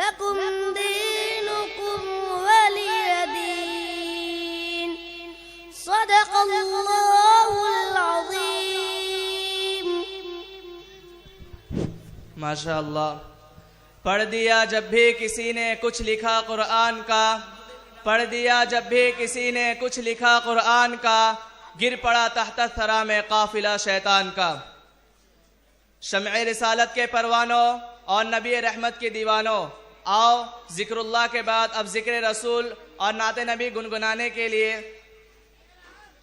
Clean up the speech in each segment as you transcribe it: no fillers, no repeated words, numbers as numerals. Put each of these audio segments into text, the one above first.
लकुम दीनुकुम वलियदीन। सदक़ल्लाहुल अज़ीम। माशाअल्लाह। पढ़ दिया जब भी किसी ने कुछ लिखा कुरान का, पढ़ दिया जब भी किसी ने कुछ लिखा कुरान का, गिर पड़ा तहत थरा में काफिला शैतान का। शम्ए रिसालत के परवानों और नबी रहमत के दीवानों, आओ जिक्रुल्लाह के बाद अब जिक्र रसूल और नाते नबी गुनगुनाने के लिए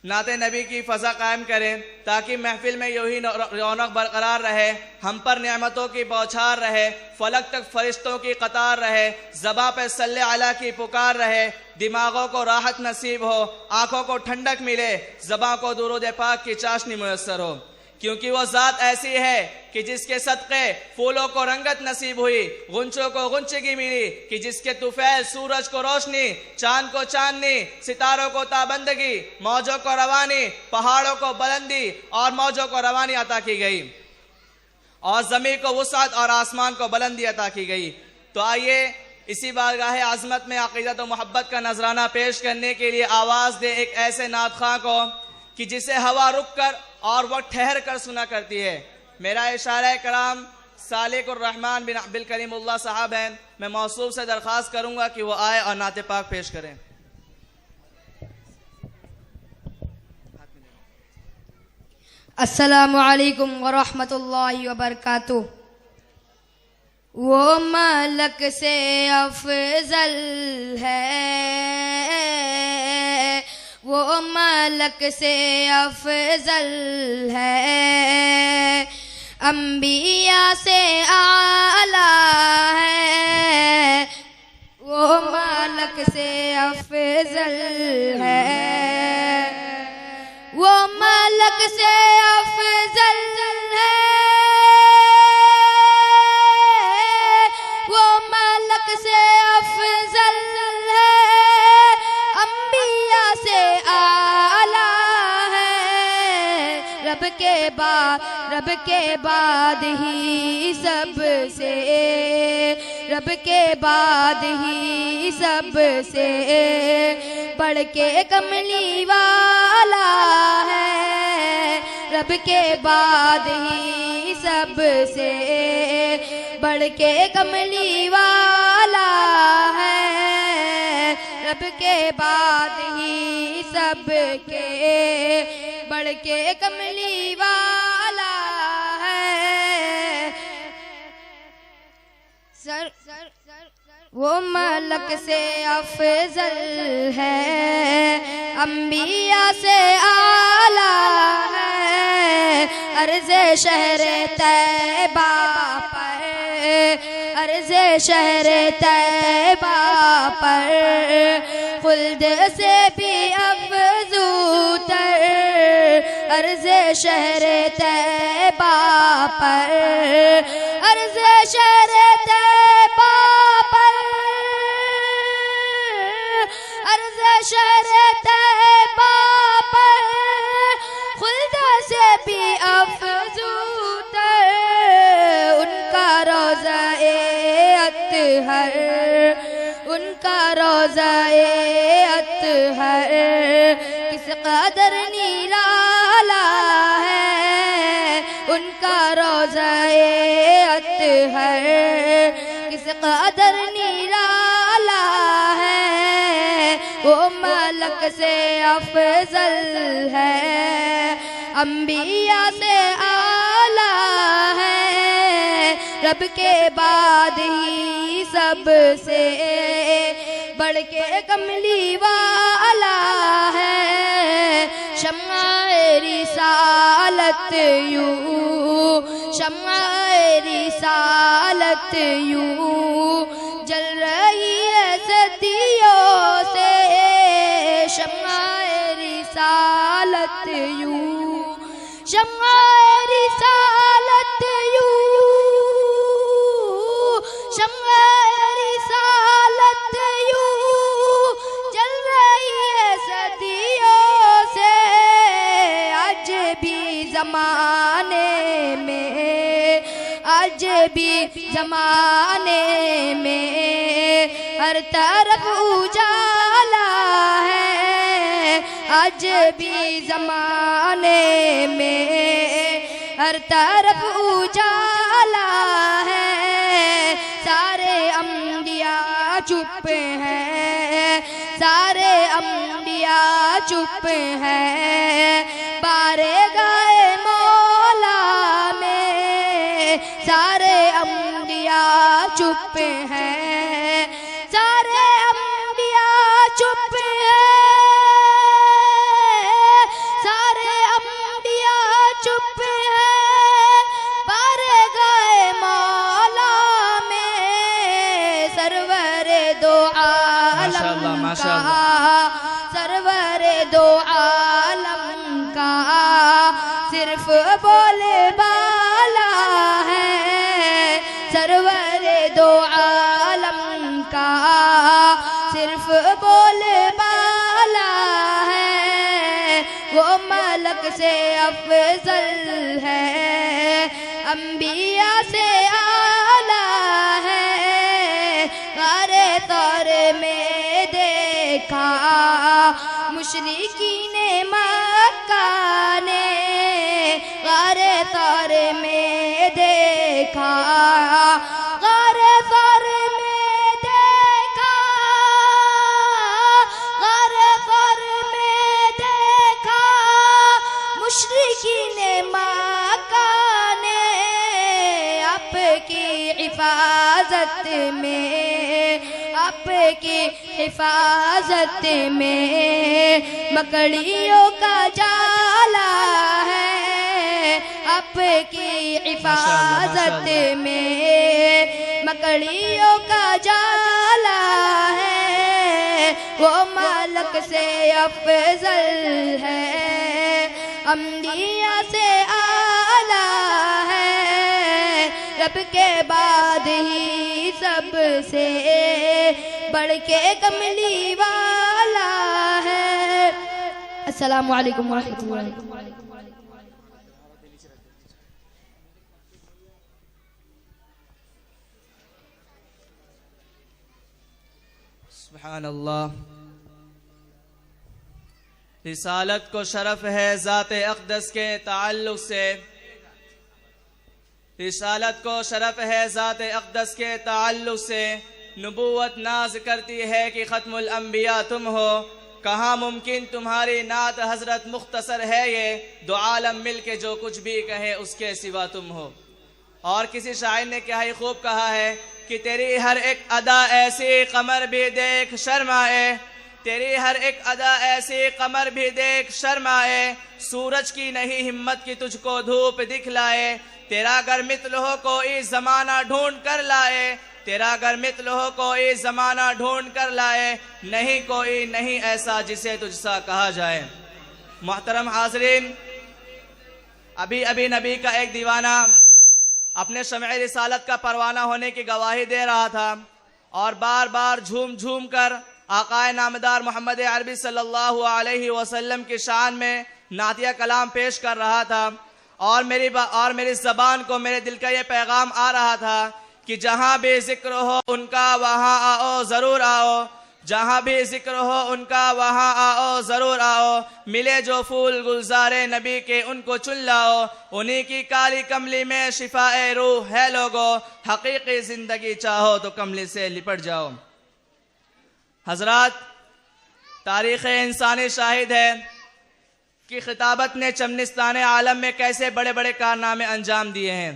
नाते नबी की फ़ज़ा कायम करें, ताकि महफिल में यूं ही रौनक बरकरार रहे, हम पर नेमतों की बौछार रहे, फलक तक फरिश्तों की कतार रहे, ज़बां पे सल्ले अला की पुकार रहे, दिमागों को राहत नसीब हो, आंखों को ठंडक मिले, ज़बां को दुरूद पाक की चाशनी मुयस्सर हो। क्योंकि वो ज़ात ऐसी है कि जिसके सदक़े फूलों को रंगत नसीब हुई, गुंचों को गुंचगी मिली, कि जिसके तुफैल सूरज को रोशनी, चांद को चांदनी, सितारों को ताबंदगी, मौजों को रवानी, पहाड़ों को बुलंदी और मौजों को रवानी अता की गई, और ज़मीन को वुसअत और आसमान को बुलंदी अता की गई। तो आइए इसी बारगाह आज़मत में अक़ीदत व मोहब्बत का नजराना पेश करने के लिए आवाज़ दे एक ऐसे नात ख़्वां को कि जिसे हवा रुक कर और वक्त ठहर कर सुना करती है। मेरा इशारा कराम सालिकुर रहमान बिन अब्दुल करीमुल्लाह साहब हैं। मैं मौसूफ से दरख्वास्त करूंगा कि वो आए और नाते पाक पेश करें। अस्सलामु अलैकुम व रहमतुल्लाहि व बरकातुहू। वो मलक से अफजल है, वो मलक से अफजल है, अंबिया से आला है, वो मलक से अफजल है, वो मलक से अफजल है, वो मलक से अफजल है, अंबिया से आला है, रब के बाद ही सबसे, रब के बाद ही सबसे बढ़ के कमली वाला है, रब के बाद ही सबसे बढ़ के कमली वाला है, रब के बाद ही सबके बढ़ के कमली वाला है। सर वो मलक से अफजल है, अंबिया से आला है, अर्ज़े शहरे तैबा पर, अर्ज़े शहरे तैबा पर खुल्द से भी अफ़ज़ूतर, अर्ज़े शहरे तैबा पर, अर्ज़े शहरे तैबा पर, अर्ज़े शहरे तैबा पर खुल्द से भी अफ़ज़ूतर, उनका रोज़ा-ए अत्हर, उनका रोज़ा-ए अत्हर किस कदर निराला है, उनका रोज़ा-ए अत्हर किस कदर निराला है, वो मलक से अफजल है, अंबिया से आला है, रब के बाद ही सबसे बढ़ के कमली वाला है, शम्आ-ए रिसालत यूं, शम्आ-ए रिसालत यूं जल रही है सदियों से, शम्आ-ए रिसालत यूं, शम्आ-ए रिसालत यूं, शम्आ-ए रिसालत यूं जल रही है सदियों से, आज भी ज़माने में, आज भी जमाने में हर तरफ उजाला है, आज भी जमाने में हर तरफ उजाला है। सारे अंबिया चुप हैं, सारे अंबिया चुप हैं, बारे गए मौला में सारे अंबिया चुप हैं, सारे अंबिया चुप हैं, सारे अंबिया चुप हैं, बारे गए मौला में सरवरे दो आलम का, सरवरे दो आलम का सिर्फ बोले बाला है, सरवरे दो आलम का सिर्फ बोले बाला है। वो मलक से अफजल है, अंबिया से आला है। गारे तौर में देखा मुशरिकीने मक्का ने, गारे तौर में देखा, गारे तौर में देखा, गारे तौर में देखा मुशरिकीने मक्का ने। आपकी हिफाजत में, आपकी हिफाजत में मकड़ियों का जाला है, आपकी हिफाजत में मकड़ियों का जाला है। वो मलक से अफजल है, अंबिया से आला है, रब के बाद ही सबसे बढ़ के कमली वाला है। अस्सलामु अलैकुम व रहमतुल्लाह। सुभान अल्लाह। रिसालत को शरफ है ज़ात अक़दस के ताल्लुक़ से, रिसालत को शरफ है ज़ात अक़दस के ताल्लुक़ से। नबूवत नाज करती है कि ख़त्मुल अंबिया तुम हो, कहाँ मुमकिन तुम्हारी नात हज़रत मुख्तसर है ये, दो आलम मिल के जो कुछ भी कहे उसके सिवा तुम हो। और किसी शायर ने क्या ही खूब कहा है कि तेरी हर एक अदा ऐसी कमर भी देख शर्माए, तेरी हर एक अदा ऐसी कमर भी देख शर्माए, सूरज की नहीं हिम्मत की तुझको धूप दिखलाए। तेरा अगर मित्ल हो कोई ज़माना ढूंढ कर लाए, तेरा अगर मित्ल हो कोई ज़माना ढूंढ कर लाए, नहीं कोई नहीं ऐसा जिसे तुझसा कहा जाए। मोहतरम हाज़रीन, अभी अभी नबी का एक दीवाना अपने शमए रिसालत का परवाना होने की गवाही दे रहा था और बार बार झूम झूम कर आकाए नामदार मोहम्मद अरबी सल्लल्लाहु अलैहि वसल्लम की शान में नातिया कलाम पेश कर रहा था। और मेरी ज़बान को मेरे दिल का ये पैगाम आ रहा था कि जहाँ भी जिक्र हो उनका वहाँ आओ ज़रूर आओ, जहाँ भी जिक्र हो उनका वहाँ आओ ज़रूर आओ। मिले जो फूल गुलजारे नबी के उनको चुन लाओ, उन्हीं की काली कमली में शिफाए रूह है लोगो, हकीकी ज़िंदगी चाहो तो कमली से लिपट जाओ। हज़रात, तारीख़ इंसानी शाहिद है कि खिताबत ने चमनिस्तान आलम में कैसे बड़े बड़े कारनामे अंजाम दिए हैं।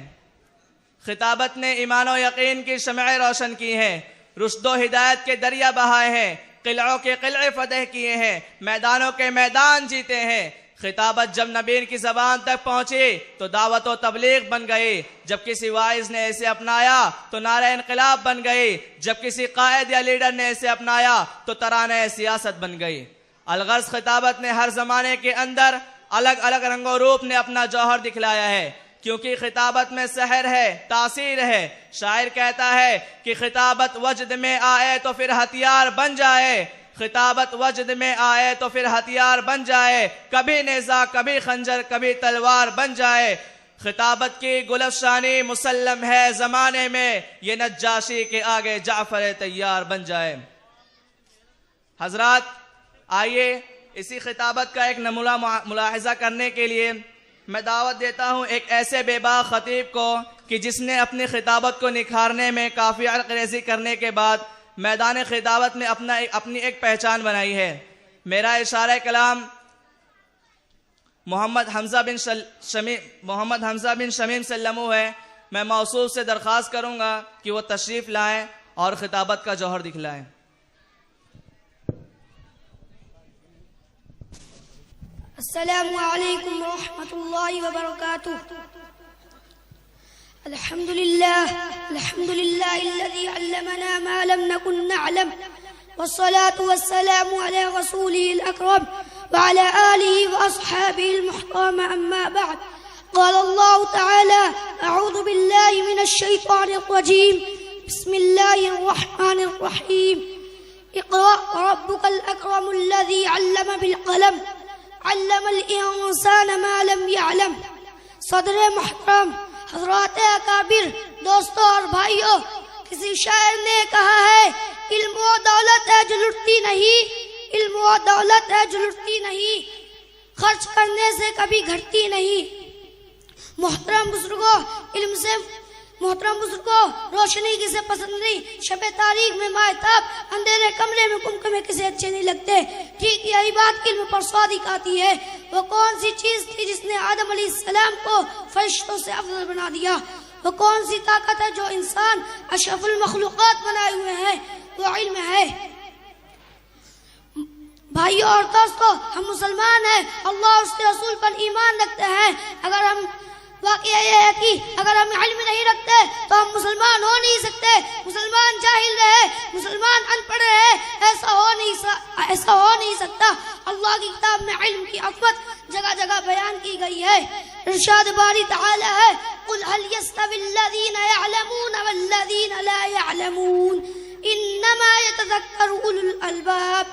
खिताबत ने ईमान और यकीन की शमएं रोशन की हैं, रुश्दो हिदायत के दरिया बहाए हैं, किलों के किले फतह किए हैं, मैदानों के मैदान जीते हैं। खिताबत जब नबी की ज़बान तक पहुंची तो दावत व तबलीग बन गई, जब किसी वाइज ने इसे अपनाया तो नारा इनकलाब बन गई, जब किसी कायद या लीडर ने इसे अपनाया तो तराने सियासत बन गई। अलगर्ज खिताबत ने हर ज़माने के अंदर अलग अलग रंगो रूप ने अपना जौहर दिखलाया है, क्योंकि खिताबत में सहर है, तासीर है। शायर कहता है कि खिताबत वजद में आए तो फिर हथियार बन जाए, खिताबत वजद में आए तो फिर हथियार बन जाए, कभी नेज़ा कभी खंजर कभी तलवार बन जाए। खिताबत की गुलफशानी मुसल्लम है जमाने में, ये नज्जाशी के आगे जाफर तैयार बन जाए। हजरात, आइए इसी खिताबत का एक नमूना मुलाहिजा करने के लिए मैं दावत देता हूँ एक ऐसे बेबाक खतीब को कि जिसने अपनी खिताबत को निखारने में काफ़ी अरक़रेज़ी करने के बाद मैदान खिताबत में अपनी एक पहचान बनाई है। मेरा इशारा कलाम मोहम्मद हमज़ा बिन शमीम सल्लमू है। मैं मौसूफ से दरख्वास्त करूँगा कि वो तशरीफ़ लाएँ और खिताबत का जौहर दिखलाएँ। अस्सलामु अलैकुम रहमतुल्लाहि व बरकातुह। अल्हम्दुलिल्लाहिल्लज़ी अल्लमना मा लम नकुन नअलम वस्सलातु वस्सलामु अला रसूलिल अकरम व अला आलिहि व अस्हाबिहिल मुहतरम, अम्मा बअद। क़ाल अल्लाहु तआला अऊज़ु बिल्लाहि मिनश शैतानिर रजीम, बिस्मिल्लाहिर रहमानिर रहीम। इक़रा रब्बुकल अकरमुल्लज़ी अल्लम बिल क़लम अल्लमल इंसान मा लम यअलम। सदर मुहतरम, हज़रात अकाबिर, दोस्तों और भाइयों, किसी शायर ने कहा है, इल्म वो दौलत है जो लुटती नहीं, इल्म वो दौलत है जो लुटती नहीं, खर्च करने से कभी घटती नहीं। मोहतरम बुजुर्गों, रोशनी किसे पसंद नहीं, शबे तारीख में मायताब, अंधेरे कमरे में कुमकुमे किसे अच्छे नहीं लगते। ठीक यही बात इल्म पर सादिक आती है। वो कौन सी चीज थी जिसने आदम अलैहिस्सलाम को फरिश्तों से अफजल बना दिया? वो कौन सी ताकत है जो इंसान अशरफुल मखलूकात बनाए हुए है? वो इल्म है। भाइयों और दोस्तों, हम मुसलमान हैं, अल्लाह और उसके रसूल पर ईमान रखते हैं। अगर हम वाक़या यह है कि अगर हम इल्म नहीं रखते तो हम मुसलमान हो नहीं सकते। मुसलमान जाहिल रहे, मुसलमान अनपढ़ रहे, ऐसा हो नहीं सकता। अल्लाह की किताब में इल्म की अज़मत जगह जगह बयान की गई है। इरशाद बारी तआला है, कुल हल यस्तविल्लज़ीना यअलमून वल्लज़ीना ला यअलमून इन्नमा यतज़क्करु उलुल अलबाब।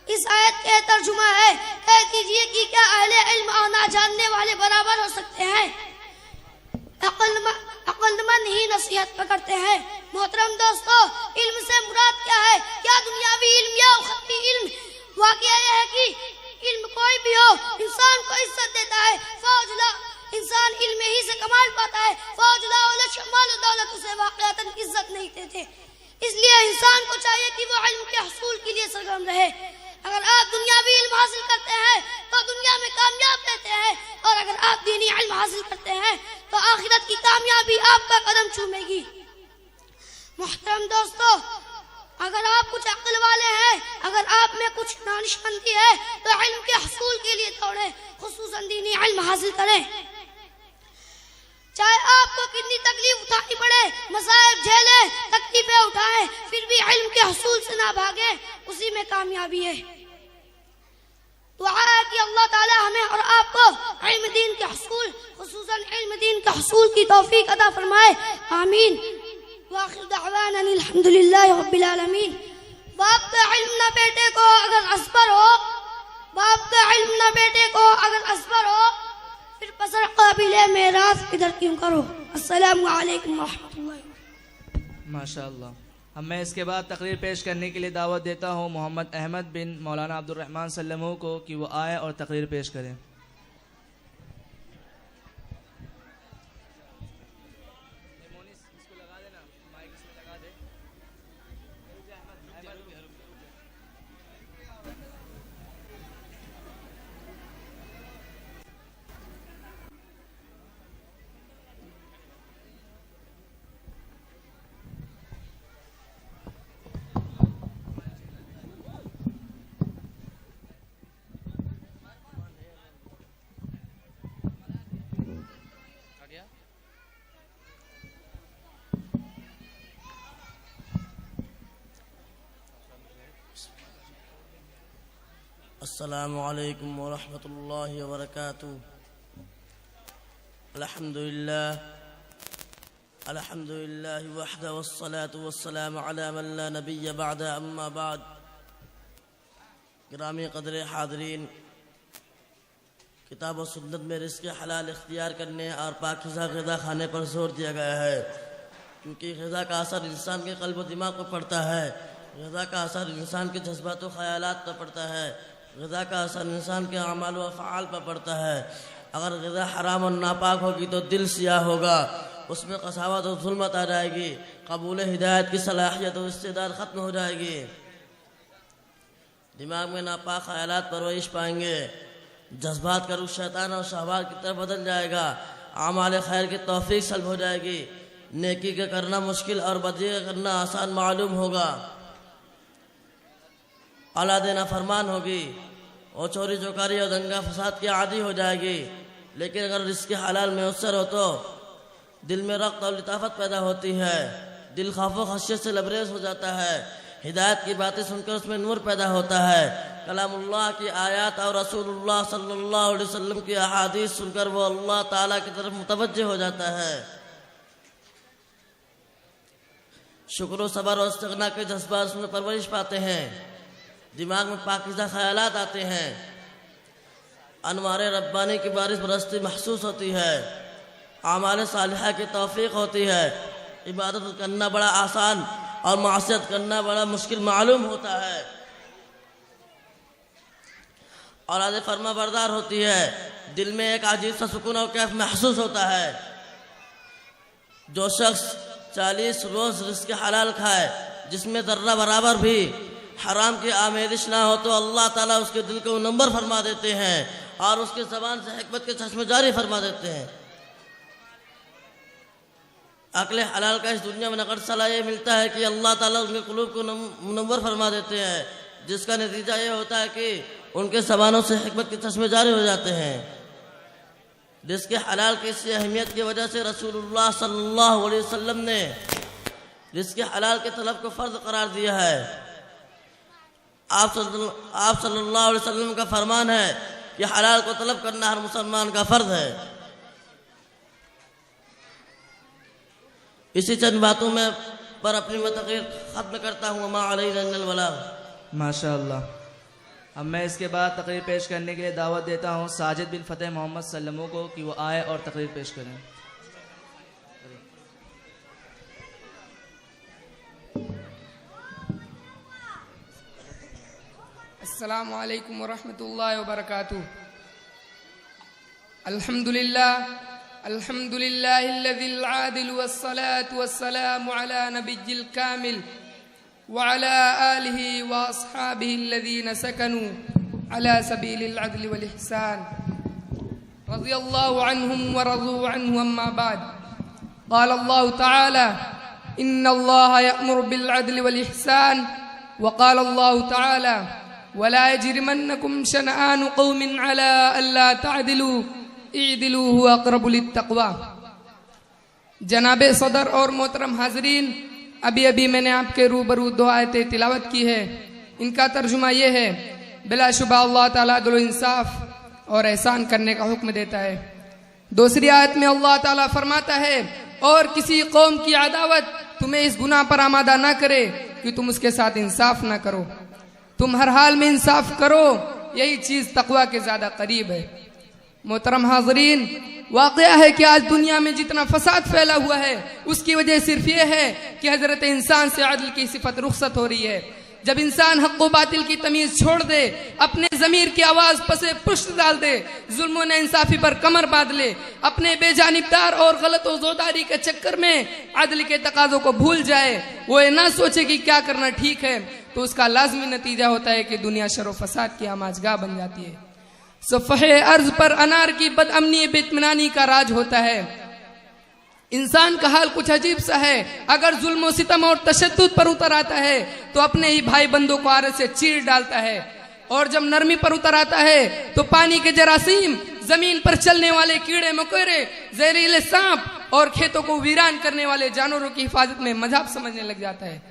इस आयत का तर्जुमा है, कह कीजिए कि क्या अहले इल्म और ना जानने वाले बराबर हो सकते हैं? अक्लमंद ही नसीहत पकड़ते हैं। मोहतरम दोस्तों, इल्म से मुराद क्या है? क्या दुनियावी इल्म या उखरवी इल्म? वाक़या यह है कि इल्म कोई भी हो, इंसान को इज्जत देता है। फौजला इंसान इल्म ही से कमाल पाता है। फौजला माल दौलत उसे वाक़यातन इज्जत नहीं देते। इसलिए इंसान को चाहिए कि वो इल्म के हसूल के लिए सरगर्म रहे। अगर आप दुनियावी इल्म हासिल करते हैं तो दुनिया में कामयाब रहते हैं, और अगर आप दीनी इल्म हासिल करते हैं तो आखिरत की कामयाबी आपका कदम चूमेगी। मोहतरम दोस्तों, अगर आप कुछ अक्ल वाले हैं, अगर आप में कुछ दानिशमंदी है तो इल्म के हसूल के लिए दौड़ें, खुसूसन दीनी इल्म हासिल करें। चाहे आपको कितनी तकलीफ उठानी पड़े, मसाइब झेले, तकलीफें उठाएं, फिर भी इल्म के हसूल से ना भागे, उसी में कामयाबी है। दुआ है कि अल्लाह ताला हमें और आपको इल्म दीन के हसूल, खुसूसन इल्म दीन के हसूल की तौफीक अता फरमाए। आमीन। वाखिर दअवाना अल्हम्दुलिल्लाहि रब्बिल आलमीन। बाप का इल्म ना बेटे को अगर असबर हो, बाप का इल्म ना बेटे को अगर असबर हो, फिर पसर काबिले मेरास इधर क्यों करो। अस्सलामु अलैकुम रहमतुल्लाहि। माशाअल्लाह। अब मैं इसके बाद तकरीर पेश करने के लिए दावत देता हूँ मोहम्मद अहमद बिन मौलाना अब्दुल रहमान सल्लमू को कि वो आए और तकरीर पेश करें। अस्सलामु अलैकुम व रहमतुल्लाहि व बरकातुहू। अल्हम्दुलिल्लाह वहदा वस्सलातु वस्सलामु अला मन ला नबिय्य बअदा, अम्मा बाद। गिरामी क़द्र हाज़रीन, किताब और सुन्नत में रिज़्क़ हलाल इख्तियार करने और पाकीज़ा ग़िज़ा खाने पर जोर दिया गया है, क्योंकि ग़िज़ा का असर इंसान के क़ल्ब और दिमाग पर पड़ता है, ग़िज़ा का असर इंसान के जज्बात और ख़यालात पर पड़ता है, ग़िज़ा का असर इंसान के अमाल व फ़आल पर पड़ता है। अगर ग़िज़ा हराम और नापाक होगी तो दिल सियाह होगा, उसमें कसावत और जुल्मत आ जाएगी, कबूल हिदायत की सलाहियत और इस्तेदाद ख़त्म हो जाएगी, दिमाग में नापाक ख़यालात परवरिश पाएंगे, जज्बात का रुख शैतान और शहवात की तरफ बदल जाएगा, आमाल खैर की तौफीक सल्ब हो जाएगी, नेकी का करना मुश्किल और बदी का करना आसान मालूम होगा, औलाद नाफरमान होगी और चोरी चौकारी और दंगा फसाद की आदी हो जाएगी। लेकिन अगर रिज़्क़ हलाल मैसर हो तो दिल में रक़्त और लिताफ़त पैदा होती है, दिल खौफ व खशियत से लबरेज हो जाता है, हिदायत की बातें सुनकर उसमें नूर पैदा होता है, कलामुल्लाह की आयत और रसूलुल्लाह सल्लल्लाहु अलैहि वसल्लम की अहादीस सुनकर वो अल्लाह ताला की तरफ मुतवज्जे हो जाता है। शुक्र व सब्र और इस्तिग़ना के जज्बात उसमें परवरिश पाते हैं, दिमाग में पाकीज़ा ख़यालात आते हैं, अनवारे रब्बानी की बारिश बरसती महसूस होती है, आमाल सालिहा की तौफीक होती है, इबादत करना बड़ा आसान और मासियत करना बड़ा मुश्किल मालूम होता है, औलाद फरमा बरदार होती है, दिल में एक अजीब सा सुकून और कैफ महसूस होता है। जो शख्स 40 रोज़ रिज़्क़ हलाल खाए जिसमें ज़र्रा बराबर भी हराम की आमेदिश ना हो तो अल्लाह ताला उसके दिल को नंबर फरमा देते हैं और उसके ज़बान से हिकमत के चश्मे जारी फरमा देते हैं। अक्ल हलाल का इस दुनिया में नक़द सलाह ये मिलता है कि अल्लाह ताला उनके क़ुलूब को मुनव्वर फरमा देते हैं, जिसका नतीजा ये होता है कि उनके ज़बानों से हिकमत के चश्मे जारी हो जाते हैं। रिज़्क़ हलाल की इसी अहमियत की वजह से रसूलुल्लाह सल्लल्लाहु अलैहि वसल्लम ने रिज़्क़ हलाल के तलब को फ़र्ज़ करार दिया है। आप सल्लल्लाहु अलैहि वसल्लम का फरमान है कि हलाल को तलब करना हर मुसलमान का फ़र्ज़ है। इसी चंद बातों में पर अपनी तक़रीर ख़त्म करता हूँ। मा अलैना इल्लल बलाग़। माशाअल्लाह। अब मैं इसके बाद तकरीर पेश करने के लिए दावत देता हूँ साजिद बिन फ़तेह मोहम्मद सल्लमू को कि वो आए और तकरीर पेश करें। अस्सलामु अलैकुम वरहमतुल्लाहि वबरकातुहू। अल्हम्दुलिल्लाहिल्लज़ील आदिल वस्सलातु वस्सलामु अला नबिय्यिल कामिल वअला आलिहि व अस्हाबिहिल्लज़ीना सकनू अला सबीलिल अदल वल इहसान रज़ियल्लाहु अन्हुम व रज़ू अन्हु अम्मा बाद। क़ाल अल्लाहु तआला इन्नल्लाहा यअमुरु बिल अदल वल इहसान व क़ाल अल्लाहु तआला वला यजरिमन्नकुम शनआनु क़ौमिन अला अल्ला तअदिलू इअदिलू हुवा अक़रबु लित्तक़वा। जनाबे सदर और मोहतरम हाज़रीन, अभी अभी मैंने आपके रूबरू दो आयतें तिलावत की है। इनका तर्जुमा ये है, बिलाशुबा अल्लाह ताला अदल इंसाफ और एहसान करने का हुक्म देता है। दूसरी आयत में अल्लाह ताला फरमाता है, और किसी कौम की अदावत तुम्हें इस गुनाह पर आमादा ना करे कि तुम उसके साथ इंसाफ ना करो। तुम हर हाल में इंसाफ करो, यही चीज़ तक़वा के ज़्यादा करीब है। मोहतरम हाज़रीन, वाक़या है कि आज दुनिया में जितना फसाद फैला हुआ है उसकी वजह सिर्फ ये है कि हज़रत इंसान से अदल की सिफत रुखसत हो रही है। जब इंसान हक़ व बातिल की तमीज़ छोड़ दे, अपने ज़मीर की आवाज़ पसे पुष्ट डाल दे, जुल्म व इंसाफ़ी पर कमर बांध ले, अपने बेजानिबदार और गलत व ज़ोदारी के चक्कर में अदल के तकाज़ों को भूल जाए, वो ये ना सोचे कि क्या करना ठीक है, तो उसका लाज़मी नतीजा होता है कि दुनिया शर व फसाद की आमाजगाह बन जाती है। सफ़हे अर्ज़ पर अनार की बदअमनी बेइत्मीनानी का राज होता है। इंसान का हाल कुछ अजीब सा है। अगर जुल्म सितम और तशद्दुद पर उतर आता है तो अपने ही भाई बंदों को आरे से चीर डालता है, और जब नरमी पर उतर आता है तो पानी के जरासीम, जमीन पर चलने वाले कीड़े मकोड़े, जहरीले सांप और खेतों को वीरान करने वाले जानवरों की हिफाजत में मजाक समझने लग जाता है।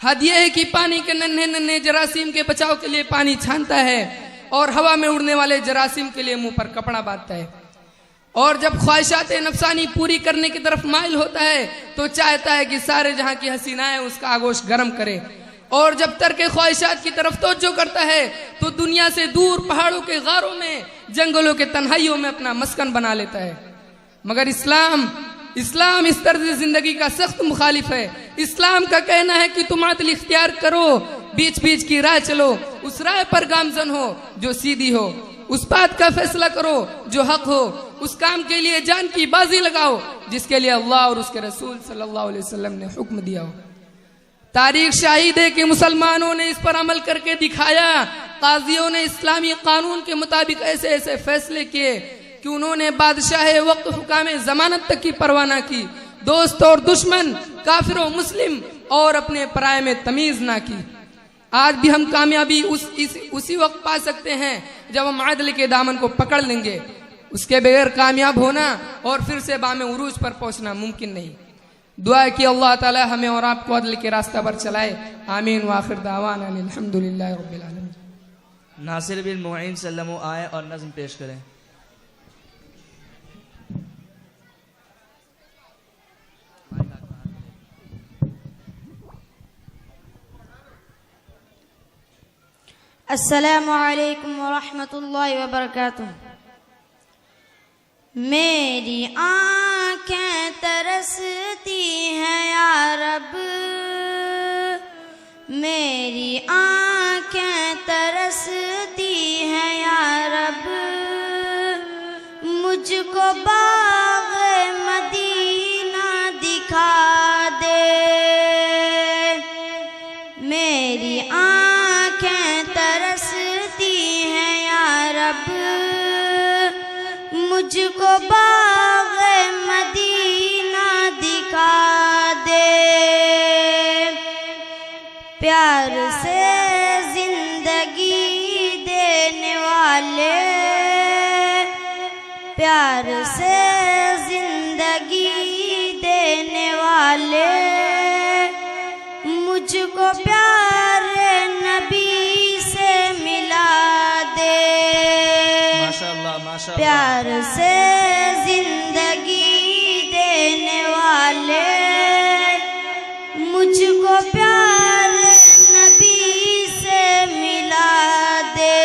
हद यह है कि पानी के नन्हे नन्हे जरासीम के बचाव के लिए पानी छानता है और हवा में उड़ने वाले जरासीम के लिए मुंह पर कपड़ा बांधता है, और जब ख्वाहिशात नफसानी पूरी करने की तरफ माइल होता है तो चाहता है कि सारे जहां की हसीनाएं उसका आगोश गर्म करे, और जब तर्क ख्वाहिशात की तरफ तवज्जो करता है तो दुनिया से दूर पहाड़ों के गारों में, जंगलों के तन्हाइयों में अपना मस्कन बना लेता है। मगर इस्लाम इस तर्ज जिंदगी का सख्त मुखालिफ है। इस्लाम का कहना है कि तुम अदल इख्तियार करो, बीच बीच की राह चलो, उस राह पर गामजन हो जो सीधी हो, उस बात का फैसला करो जो हक हो, उस काम के लिए जान की बाजी लगाओ जिसके लिए अल्लाह और उसके रसूल सल्लल्लाहु अलैहि वसल्लम ने हुक्म दिया हो। तारीख शाहिद है कि मुसलमानों ने इस पर अमल करके दिखाया। काजियों ने इस्लामी कानून के मुताबिक ऐसे ऐसे फैसले किए कि उन्होंने बादशाह वक्त हुकाम जमानत तक की परवाह न की, दोस्त और दुश्मन, काफिर और मुस्लिम और अपने पराये में तमीज ना की। आज भी हम कामयाबी उसी वक्त पा सकते हैं जब हम आदल के दामन को पकड़ लेंगे। उसके बगैर कामयाब होना और फिर से बामे उरूज पर पहुंचना मुमकिन नहीं। दुआ है कि अल्लाह ताला हमें और आपको अदल के रास्ता पर चलाए। आमीन व आखिर दावाना अल्हम्दुलिल्लाहि रब्बिल आलमीन। नासिर बिन मुईन सल्लमो आए और नज़्म पेश करें। अस्सलामु अलैकुम व रहमतुल्लाहि व बरकातुहू। मेरी आँखें तरसती हैं या रब, मेरी आँखें तरसती हैं या रब, मुझको बाग़ मदीना दिखा दे। मेरी आँखें तरसती हैं या रब, मुझको बाग़ मदीना दिखा दे। प्यार से जिंदगी देने वाले, प्यार से जिंदगी देने वाले, मुझको प्यारे नबी से मिला दे। माशाअल्लाह माशाअल्लाह। प्यार से जिंदगी देने वाले, मुझको प्यारे नबी से मिला दे।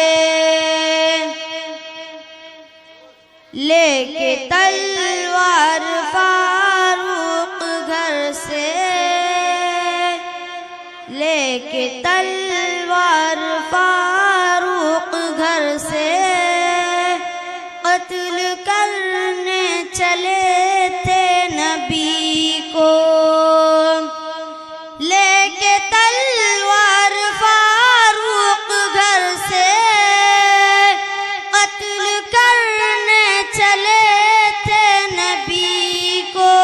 लेके तलवार फारूक घर से, लेके तलवार फारूक घर से, कत्ल करने चले थे नबी को। लेके तलवार फारूक घर से, कत्ल करने चले थे नबी को।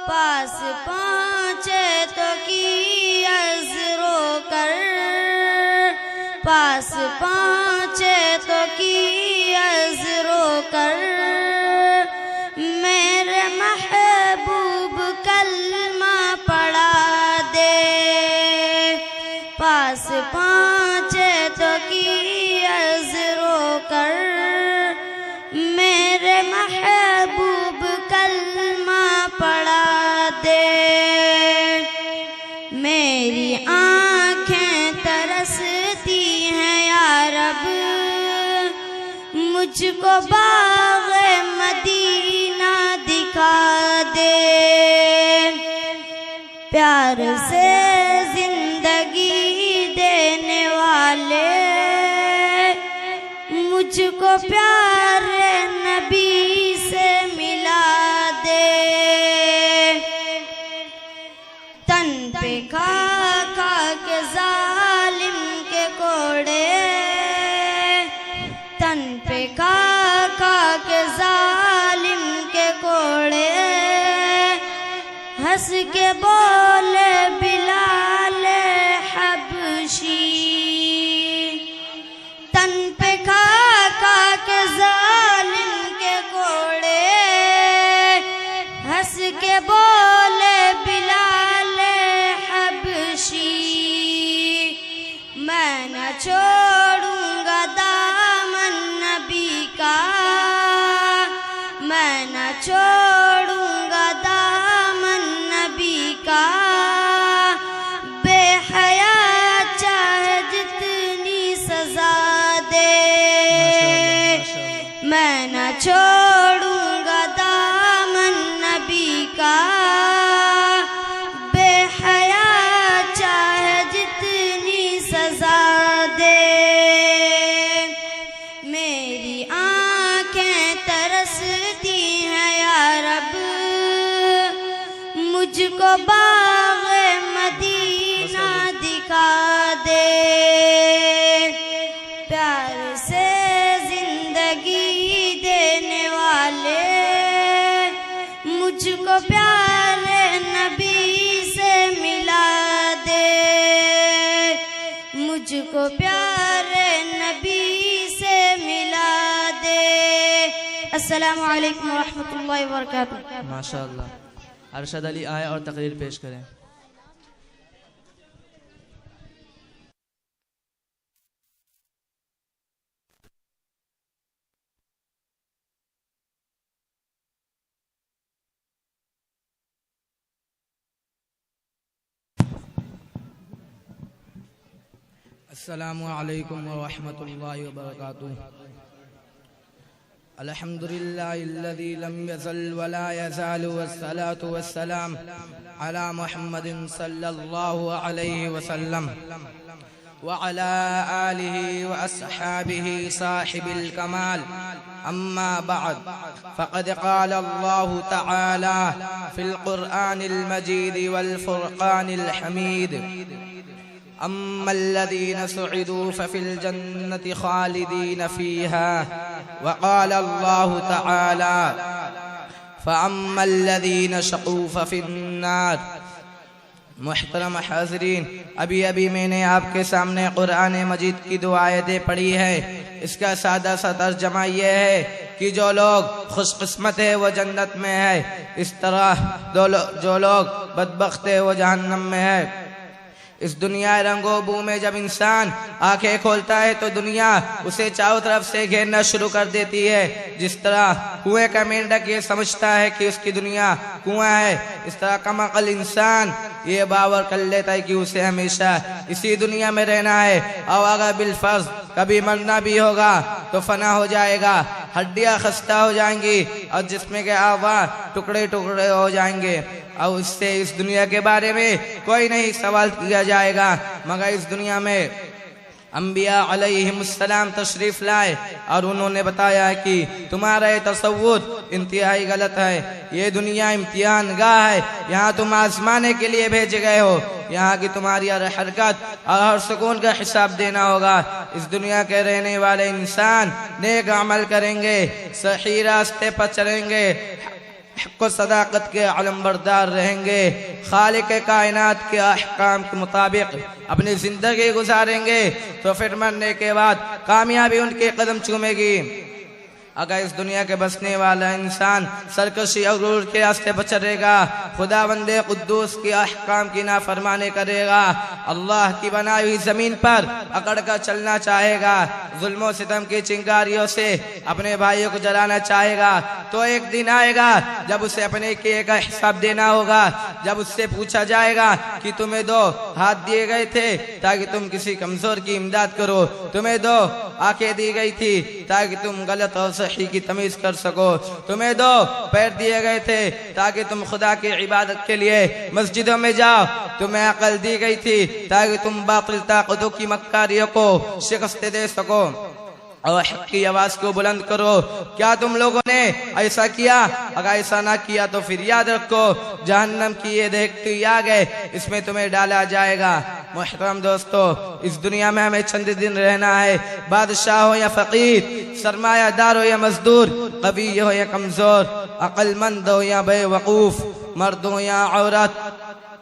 पास पहुँचे तो की अर्ज़ रोकर, पास पहुँचे तो की अर्ज़ रोकर, मेरे महबूब कलमा पढ़ा दे। पास पहुँचे तो की अर्ज़ रोकर, मेरे महबूब कलमा पढ़ा दे। मेरी आँखें तरसती हैं या रब, मुझको बाग़ मदीना दिखा दे। प्यार से जिंदगी देने वाले, मुझको प्यारे नबी से मिला दे। तन पे खा खा के जालिम के कोड़े, तन पे खा खा के जालिम के कोड़े, हंस के बोले बिलाल हबशी। तन पे खा खा के जालिम के कोड़े, हंस के बोले बिलाल हबशी। मैं न छोड़ूंगा दामन नबी का, मैं न छोड़ूंगा दामन नबी का, मुझको बाग़े मदीना दिखा दे, प्यार से जिंदगी देने वाले मुझको प्यारे नबी से मिला दे, मुझको प्यारे नबी से मिला दे। अस्सलामु अलैकुम व रहमतुल्लाहि व बरकातुहू। माशाअल्लाह। अरशद अली आए और तकरीर पेश करें। अस्सलामु अलैकुम व रहमतुल्लाहि व बरकातुहू। अल्हम्दुलिल्लाहिल्लज़ी लम यज़ल व ला यज़ालु वस्सलातु वस्सलाम अला मुहम्मदिन सल्लल्लाहु अलैहि वसल्लम व अला आलिहि व अस्हाबिहि साहिबिल कमाल। अम्मा बअद फ़क़द क़ाल अल्लाहु तआला फ़िल क़ुरआनिल मजीद वल फ़ुरक़ानिल हमीद। अम्मल्लज़ीन सुइदू फ़फ़िल जन्नति ख़ालिदीन फ़ीहा वक़ाल अल्लाहु तआला फ़अम्मल्लज़ीन शक़ू फ़फ़िन्नार। मुहतरम हाज़रीन, अभी मैंने आपके सामने कुरान मजीद की दो आयतें पढ़ी है। इसका सादा सा तर्जमा ये है कि जो लोग खुशकिस्मत है वो जन्नत में है, इस तरह जो लोग बदबख्त है वो जहन्नम में है। इस दुनिया रंगो बू में जब इंसान आंखें खोलता है तो दुनिया उसे चारों तरफ से घेरना शुरू कर देती है। जिस तरह कुएं का मेंढक ये समझता है कि उसकी दुनिया कुआं है, इस तरह कमअक्ल इंसान ये बावर कर लेता है कि उसे हमेशा इसी दुनिया में रहना है और अगर बिलफर्ज कभी मरना भी होगा तो फना हो जाएगा, हड्डियां खस्ता हो जाएंगी और जिस्म के आवा टुकड़े टुकड़े हो जाएंगे और उससे इस दुनिया के बारे में कोई नहीं सवाल किया जाएगा। मगर इस दुनिया में अंबिया अलैहिमुस्सलाम तशरीफ लाए और उन्होंने बताया कि तुम्हारा ये तसव्वुर इंतहाई गलत है। ये दुनिया इम्तिहान गाह है, यहाँ तुम आजमाने के लिए भेजे गए हो। यहाँ की तुम्हारी हर हरकत और हर सुकून का हिसाब देना होगा। इस दुनिया के रहने वाले इंसान नेक अमल करेंगे, सही रास्ते पर चलेंगे, को सदाकत के अलमबरदार रहेंगे, खालिक कायनात के अहकाम के मुताबिक अपनी जिंदगी गुजारेंगे तो फिर मरने के बाद कामयाबी उनके कदम चूमेगी। अगर इस दुनिया के बसने वाला इंसान सरकशी और गुरूर के रास्ते पर चलेगा, खुदावंदे कुद्दूस के अहकाम की नाफरमानी करेगा, अल्लाह की बनाई हुई जमीन पर अकड़ कर चलना चाहेगा, जुल्मों सितम की चिंगारियों से अपने भाइयों को जलाना चाहेगा, तो एक दिन आएगा जब उसे अपने किए का हिसाब देना होगा। जब उससे पूछा जाएगा कि तुम्हें दो हाथ दिए गए थे ताकि तुम किसी कमजोर की इमदाद करो, तुम्हें दो आंखें दी गई थी ताकि तुम गलत और सही की तमीज कर सको, तुम्हें दो पैर दिए गए थे ताकि तुम खुदा की इबादत के लिए मस्जिदों में जाओ, तुम्हें अकल दी गई थी ताकि तुम बातिल ताकतों की मक्कारियों को शिकस्त दे सको और हक की आवाज को बुलंद करो। क्या तुम लोगों ने ऐसा किया? अगर ऐसा ना किया तो फिर याद रखो जहन्नम की ये देखती आग है, इसमें तुम्हें डाला जाएगा। मुहतरम दोस्तों, इस दुनिया में हमें चंद दिन रहना है। बादशाह हो या फकीर, सरमायादार हो या मजदूर, कवी हो या कमजोर, अक्लमंद हो या बेवकूफ, मर्द हो या औरत,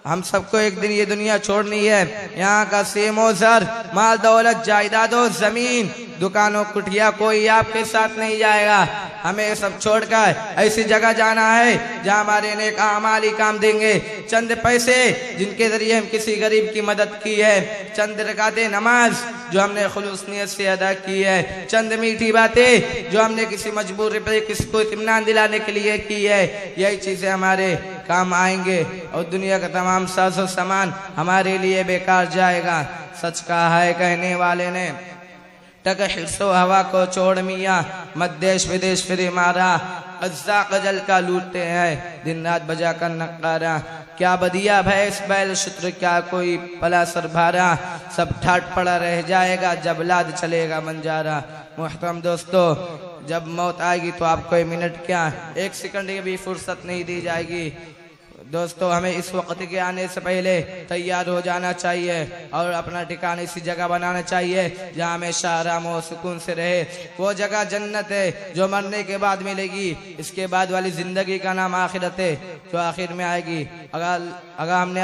हम सबको एक दिन ये दुनिया छोड़नी है। यहाँ का सेमो जर, माल दौलत, जायदादों, जमीन, दुकानों, कुटिया, कोई आपके साथ नहीं जाएगा। हमें सब छोड़कर ऐसी जगह जाना है जहाँ हमारे नेक अमाल ही काम देंगे। चंद पैसे जिनके जरिए हम किसी गरीब की मदद की है, चंद रकाते नमाज जो हमने खुलूस नियत से अदा की है, चंद मीठी बातें जो हमने किसी मजबूर पे किसी को इत्मीनान दिलाने के लिए की है, यही चीजें हमारे काम आएंगे और दुनिया का तमाम साजो सामान हमारे लिए बेकार जाएगा। सच कहा है कहने वाले ने, टक हिस्सो हवा को छोड़ मियाँ, मत देश विदेश फिर मारा, कज्जा कजल का लूटते हैं दिन रात बजा कर नकारा। क्या बदिया भैंस बैल शत्रु, क्या कोई पला सर भारा, सब ठाट पड़ा रह जाएगा जब लाद चलेगा बंजारा। मुहतरम दोस्तों, जब मौत आएगी तो आपको एक मिनट क्या, एक सेकंड की भी फुर्सत नहीं दी जाएगी। दोस्तों हमें इस वक्त के आने से पहले तैयार हो जाना चाहिए और अपना ठिकाना इसी जगह बनाना चाहिए जहाँ हमेशा आराम और सुकून से रहे। वो जगह जन्नत है जो मरने के बाद मिलेगी। इसके बाद वाली जिंदगी का नाम आखिरत है जो आखिर में आएगी। अगर हमने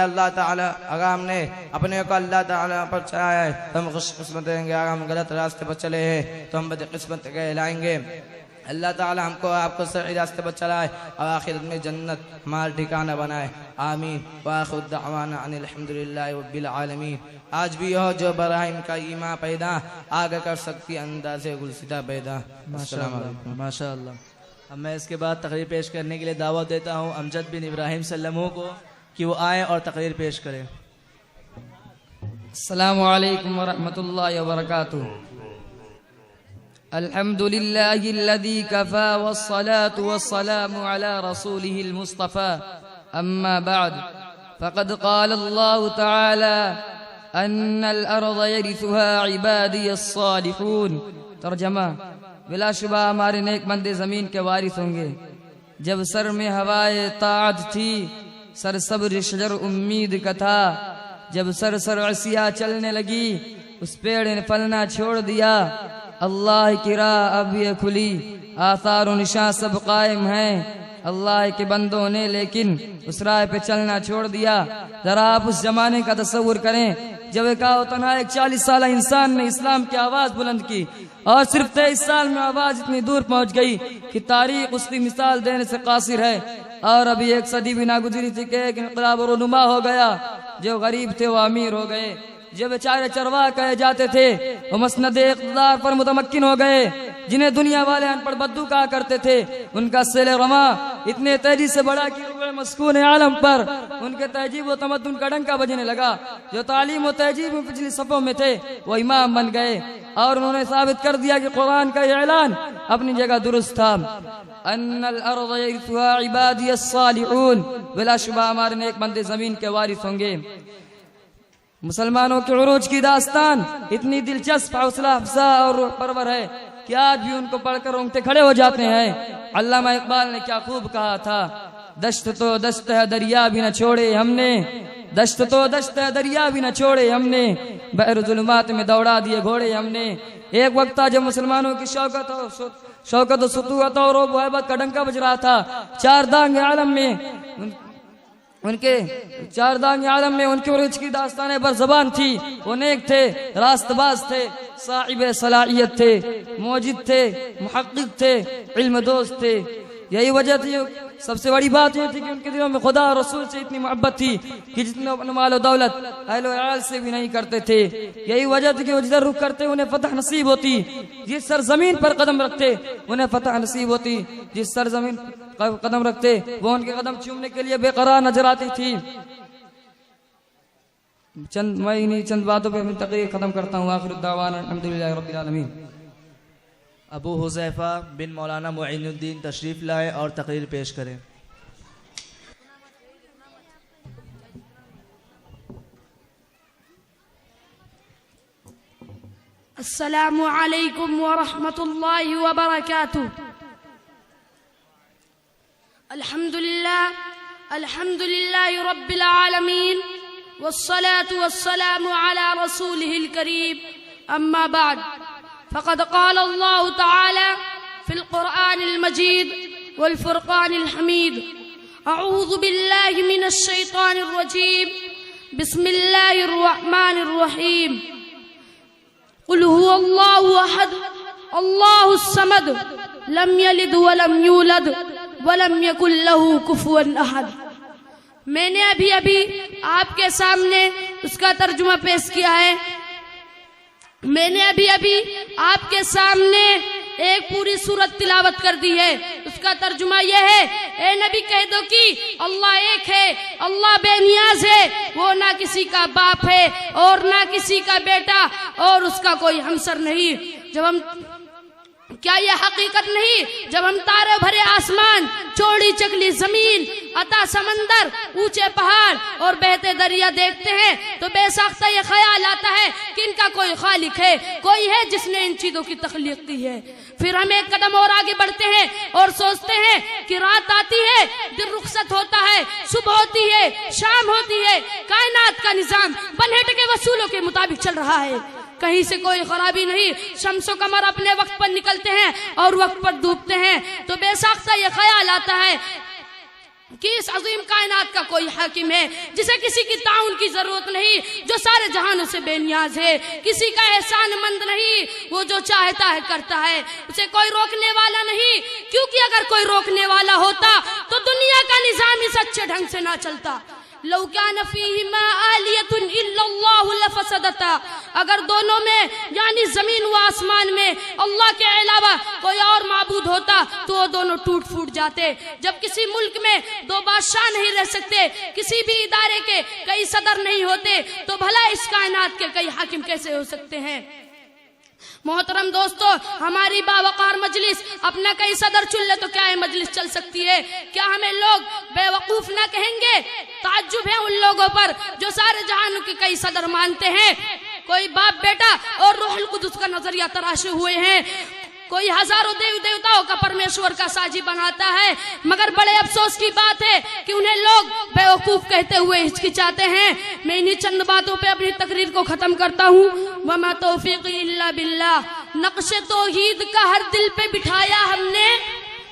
अपने को अल्लाह ताला पर चलाया है तो हम खुशकिस्मत रहेंगे। अगर हम गलत रास्ते पर चले हैं तो हम बदकिस्मत कहलाएंगे। अल्लाह ताला हमको आपको सही रास्ते पर चलाए और आखिरत में जन्नत हमारा ठिकाना बनाए। आमीन। वाखिर दअवाना अनिल हम्दुलिल्लाहि रब्बिल आलमीन। आज भी हो जो बराहिम का ईमान पैदा आगे कर सकती अंदाज़े गुलसिता पैदा। माशाअल्लाह। अब मैं इसके बाद तकरीर पेश करने के लिए दावत देता हूँ अमजद बिन इब्राहिम सल्लमू को कि वो आए और तकरीर पेश करें। अस्सलामु अलैकुम वरहमतुल्लाहि वबरकातुहू। अल्हम्दुलिल्लाहिल्लज़ी कफ़ा वस्सलातु वस्सलामु अला रसूलिहिल मुस्तफ़ा अम्मा बाद फ़क़द क़ाल अल्लाहु तआला अन्नल अर्ज़ यरिथुहा इबादियस सालिहून। तर्जमा, बिलाशुबा हमारे नेक बंदे ज़मीन के वारिस होंगे। जब सर में हवाए ताअत थी सरसब्र शजर उम्मीद का था। जब सर असिया चलने लगी उस पेड़ ने फलना छोड़ दिया। अल्लाह की राह अब ये खुली आसार व निशान सब कायम हैं। अल्लाह के बंदों ने लेकिन उस राह पे चलना छोड़ दिया। जरा आप उस जमाने का तस्वुर करें जब एक तन्हा एक 40 साल इंसान ने इस्लाम की आवाज बुलंद की और सिर्फ 23 साल में आवाज इतनी दूर पहुंच गई कि तारीख उसकी मिसाल देने से कासिर है। और अभी एक सदी भी ना गुजरी थी कि एक इनकलाब रुनुमा हो गया। जो गरीब थे वो अमीर हो गए। जो बेचारे चरवाह कहे जाते थे वो मसनदे इक़्तिदार पर मुतमक्किन हो गए। जिन्हें दुनिया वाले अनपढ़ बद्दू कहा करते थे उनका सिले रमा इतने तेजी से बढ़ा कि मस्कून आलम पर उनके तहजीब व तमद्दुन का डंका बजने लगा। जो तालीम व तहजीब में पिछली सफ़ों में थे वो इमाम बन गए और उन्होंने साबित कर दिया कि कुरान का ऐलान अपनी जगह दुरुस्त था। अन्नल अर्ज़ यरिथुहा इबादियस सालिहून। बिलाशुबा हमारे नेक बंदे जमीन के वारिस होंगे। मुसलमानों के उरूज की दास्तान इतनी दिलचस्प, हौसला अफजा और परवर है कि आज भी उनको पढ़कर रोंगटे खड़े हो जाते हैं। अल्लामा इकबाल ने क्या खूब कहा था, दश्त तो दश्त है दरिया भी न छोड़े हमने, दश्त तो दश्त है दरिया भी न छोड़े हमने, बहर जुल्मात में दौड़ा दिए घोड़े हमने। एक वक्त था जब मुसलमानों की शौकत सुतूअत और वहबत का डंका बज रहा था। चार दांग आलम में उनके उरूज की दास्तानें बरज़बान थी। वो नेक थे, रास्तबाज थे, साहिब सलाहियत थे, मौजिद थे, मुहक्किक थे, इल्म दोस्त थे। यही वजह थी, सबसे बड़ी बात यह थी कि उनके दिलों में खुदा और रसूल से इतनी मोहब्बत थी कि जितने अपने माल और दौलत अहल व अयाल से भी नहीं करते थे। यही वजह थी कि वो जिधर रुख करते उन्हें फतह नसीब होती। जिस सरजमीन पर कदम रखते उन्हें फतह नसीब होती। जिस सरजमीन पर कदम रखते वो उनके कदम चूमने के लिए बेकरार नजर आती थी। चंद बातों पे मैं तकरीर खत्म करता हूँ। आखिर दावाना अल्हम्दुलिल्लाहि रब्बिल आलमीन। अबू हुज़ैफा बिन मौलाना मुइनुद्दीन तशरीफ़ लाए और तकरीर पेश करें। अस्सलामु अलैकुम व रहमतुल्लाहि व बरकातुहू। अल्हम्दुलिल्लाहि रब्बिल आलमीन वस्सलातु वस्सलामु अला रसूलिहिल करीम अम्मा बाद फ़क़द क़ाल अल्लाहु तआला फ़िल क़ुरआनिल मजीद वल फ़ुरक़ानिल हमीद। अऊज़ु बिल्लाहि मिनश शैतानिर रजीम। बिस्मिल्लाहिर रहमानिर रहीम। क़ुल हुवल्लाहु अहद अल्लाहुस समद लम यलिद व लम यूलद व लम यकुल लहू कुफ़ुवन अहद। मैंने अभी आपके सामने उसका तर्जुमा पेश किया है। मैंने अभी आपके सामने एक पूरी सूरत तिलावत कर दी है। उसका तर्जुमा यह है, ए नबी कह दो कि अल्लाह एक है, अल्लाह बेनियाज है, वो ना किसी का बाप है और ना किसी का बेटा और उसका कोई हमसर नहीं। क्या यह हकीकत नहीं? जब हम तारे भरे आसमान, चौड़ी चकली जमीन, अता समंदर, ऊंचे पहाड़ और बहते दरिया देखते हैं तो बेसाख्ता ये ख्याल आता है कि इनका कोई खालिक है, कोई है जिसने इन चीजों की तख्लीक की है। फिर हम एक कदम और आगे बढ़ते हैं और सोचते हैं कि रात आती है, दिन रुखसत होता है, सुबह होती है, शाम होती है, कायनात का निजाम बनहट के वसूलों के मुताबिक चल रहा है, कहीं से कोई खराबी नहीं। शम्सो कमर अपने वक्त पर निकलते हैं और वक्त पर डूबते हैं तो बेसाख्ता ये ख्याल आता है कि इस अजीम कायनात का कोई हाकिम है जिसे किसी की ताउन की जरूरत नहीं, जो सारे जहानों से बेनियाज है, किसी का एहसान मंद नहीं, वो जो चाहता है करता है, उसे कोई रोकने वाला नहीं, क्योंकि अगर कोई रोकने वाला होता तो दुनिया का निजाम इस अच्छे ढंग से ना चलता। लौ कान फीहिमा आलियतुन इल्लल्लाहु लफसदता, अगर दोनों में यानी जमीन व आसमान में अल्लाह के अलावा कोई और माबूद होता तो वो दोनों टूट फूट जाते। जब किसी मुल्क में दो बादशाह नहीं रह सकते, किसी भी इदारे के कई सदर नहीं होते, तो भला इस कायनात के कई हाकिम कैसे हो सकते हैं। मोहतरम दोस्तों, हमारी बावकार मजलिस अपना कई सदर चुन ले तो क्या ये मजलिस चल सकती है? क्या हमें लोग बेवकूफ ना कहेंगे? ताज्जुब है उन लोगों पर जो सारे जहानों के कई सदर मानते हैं। कोई बाप बेटा और रूहुल कुदस का नजरिया तराशे हुए हैं, कोई हजारों देव देवताओं का परमेश्वर का साजी बनाता है, मगर बड़े अफसोस की बात है कि उन्हें लोग बेवकूफ कहते हुए हिचकिचाते हैं। मैं इन्हीं चंद बातों पे अपनी तकरीर को खत्म करता हूँ। वमा तौफीकी इल्ला बिल्लाह। नक्शे तौहीद का हर दिल पे बिठाया हमने,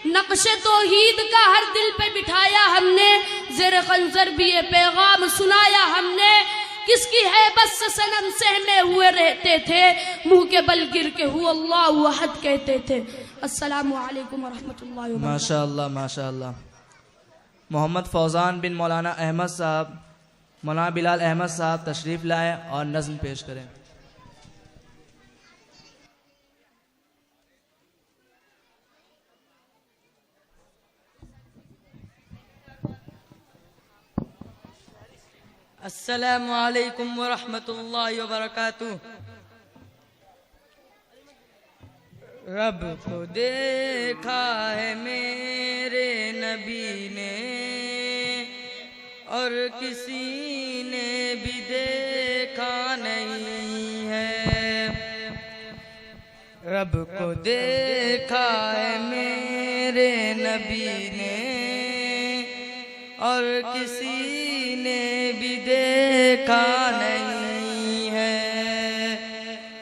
नक्शे तौहीद का हर दिल पे बिठाया हमने, ज़ेर खंजर भी ये पैगाम सुनाया हमने। किसकी है बस सनम सहमे हुए रहते थे, मुंह के बल गिर के हु अल्लाहु अहद कहते थे। अस्सलामु अलैकुम व रहमतुल्लाहि व बरकातुहू। माशाअल्लाह माशाअल्लाह। मोहम्मद फौजान बिन मौलाना अहमद साहब, मौलाना बिलाल अहमद साहब तशरीफ लाए और नज़्म पेश करें। अस्सलामु अलैकुम व रहमतुल्लाहि व बरकातुहू। रब को देखा है मेरे नबी ने और किसी ने भी देखा नहीं है। रब को देखा है मेरे नबी ने और किसी ने भी देखा नहीं है।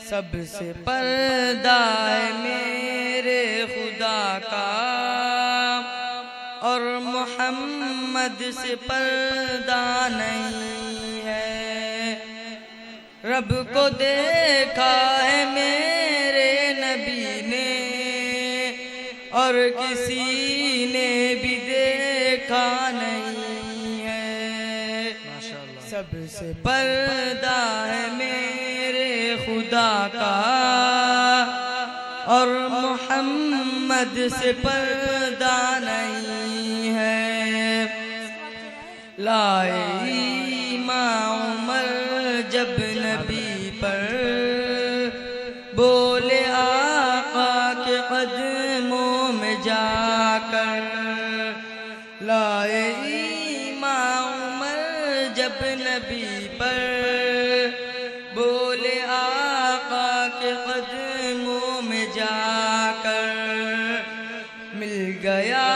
सबसे पर्दा है मेरे खुदा का और मोहम्मद से पर्दा नहीं है। रब को देखा है मेरे नबी ने और किसी ने भी देखा नहीं है। सबसे पर्दा है मेरे खुदा का और मोहम्मद से पर्दा नहीं है। लाए ईमान उमर जब नबी पर बोले आका के कदमों में जाकर। लाए ईमान उमर जब नबी पर बोले आका के कदमों में जाकर। मिल गया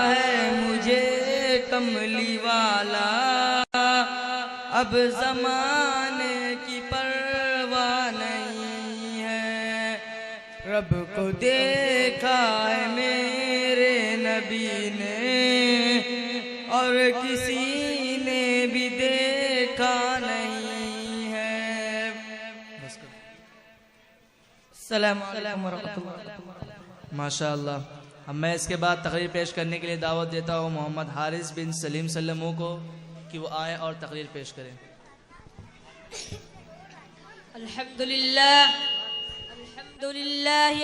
है मुझे कमली वाला, अब जमाने की परवाह नहीं है। रब को देखा है मेरे नबी ने और किसी ने भी देखा नहीं है। अस्सलामु अलैकुम वरहमतुल्लाह। माशाअल्लाह। अब मैं इसके बाद तकरीर पेश करने के लिए दावत देता हूँ मोहम्मद हारिस बिन सलीम सल्लमू को कि वो आए और तकरीर पेश करें। अल्हम्दुलिल्लाह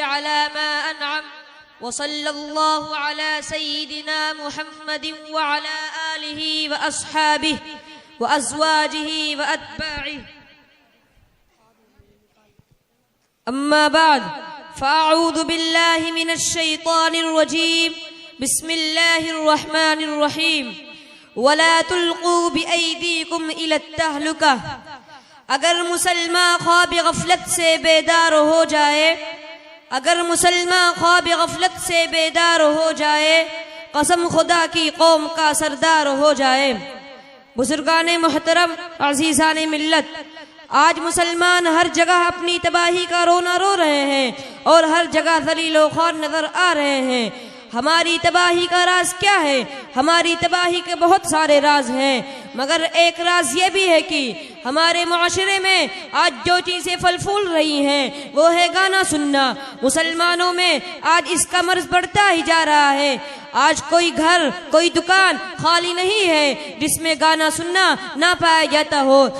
अला मा अनअम व सल्लल्लाहु अला सय्यिदिना मुहम्मदिन व अला आलिहि व अस्हाबिहि व अज़वाजिहि व अत्बाइहि। अम्मा बाद फ़अऊज़ु बिल्लाहि मिनश शैतानिर रजीम। बिस्मिल्लाहिर्रहमानिर्रहीम वला तुल्कू बिअयदीकुम इलत्तहलुका। अगर मुसलमान ख्वाब गफलत से बेदार हो जाए, अगर मुसलमान ख्वाब गफलत से बेदार हो जाए, कसम खुदा की कौम का सरदार हो जाए। बुजुर्गान मोहतरम, अजीज़ान मिल्लत, आज मुसलमान हर जगह अपनी तबाही का रोना रो रहे हैं और हर जगह ज़लील व ख्वार नजर आ रहे हैं। हमारी तबाही का राज क्या है? हमारी तबाही के बहुत सारे राज हैं, मगर एक राज ये भी है कि हमारे मुआशरे में आज जो चीज़ें फल फूल रही हैं वो है गाना सुनना। मुसलमानों में आज इसका मर्ज बढ़ता ही जा रहा है। आज कोई घर, कोई दुकान खाली नहीं है जिसमें गाना सुनना ना पाया जाता हो।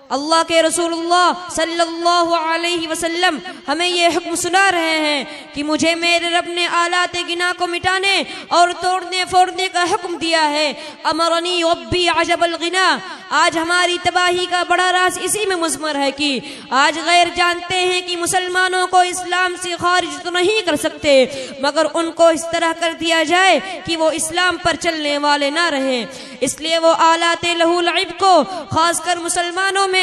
अल्लाह के रसूलुल्लाह सल्लल्लाहु अलैहि वसल्लम हमें ये हुक्म सुना रहे हैं कि मुझे मेरे रब ने आलात गिना को मिटाने और तोड़ने फोड़ने का हुक्म दिया है। अमरनी रब्बी अजबल गिना। आज हमारी तबाही का बड़ा राज इसी में मुज़मर है कि आज गैर जानते हैं कि मुसलमानों को इस्लाम से खारिज तो नहीं कर सकते, मगर उनको इस तरह कर दिया जाए कि वो इस्लाम पर चलने वाले ना रहें। इसलिए वो आलात लहुल इब को खासकर मुसलमानों में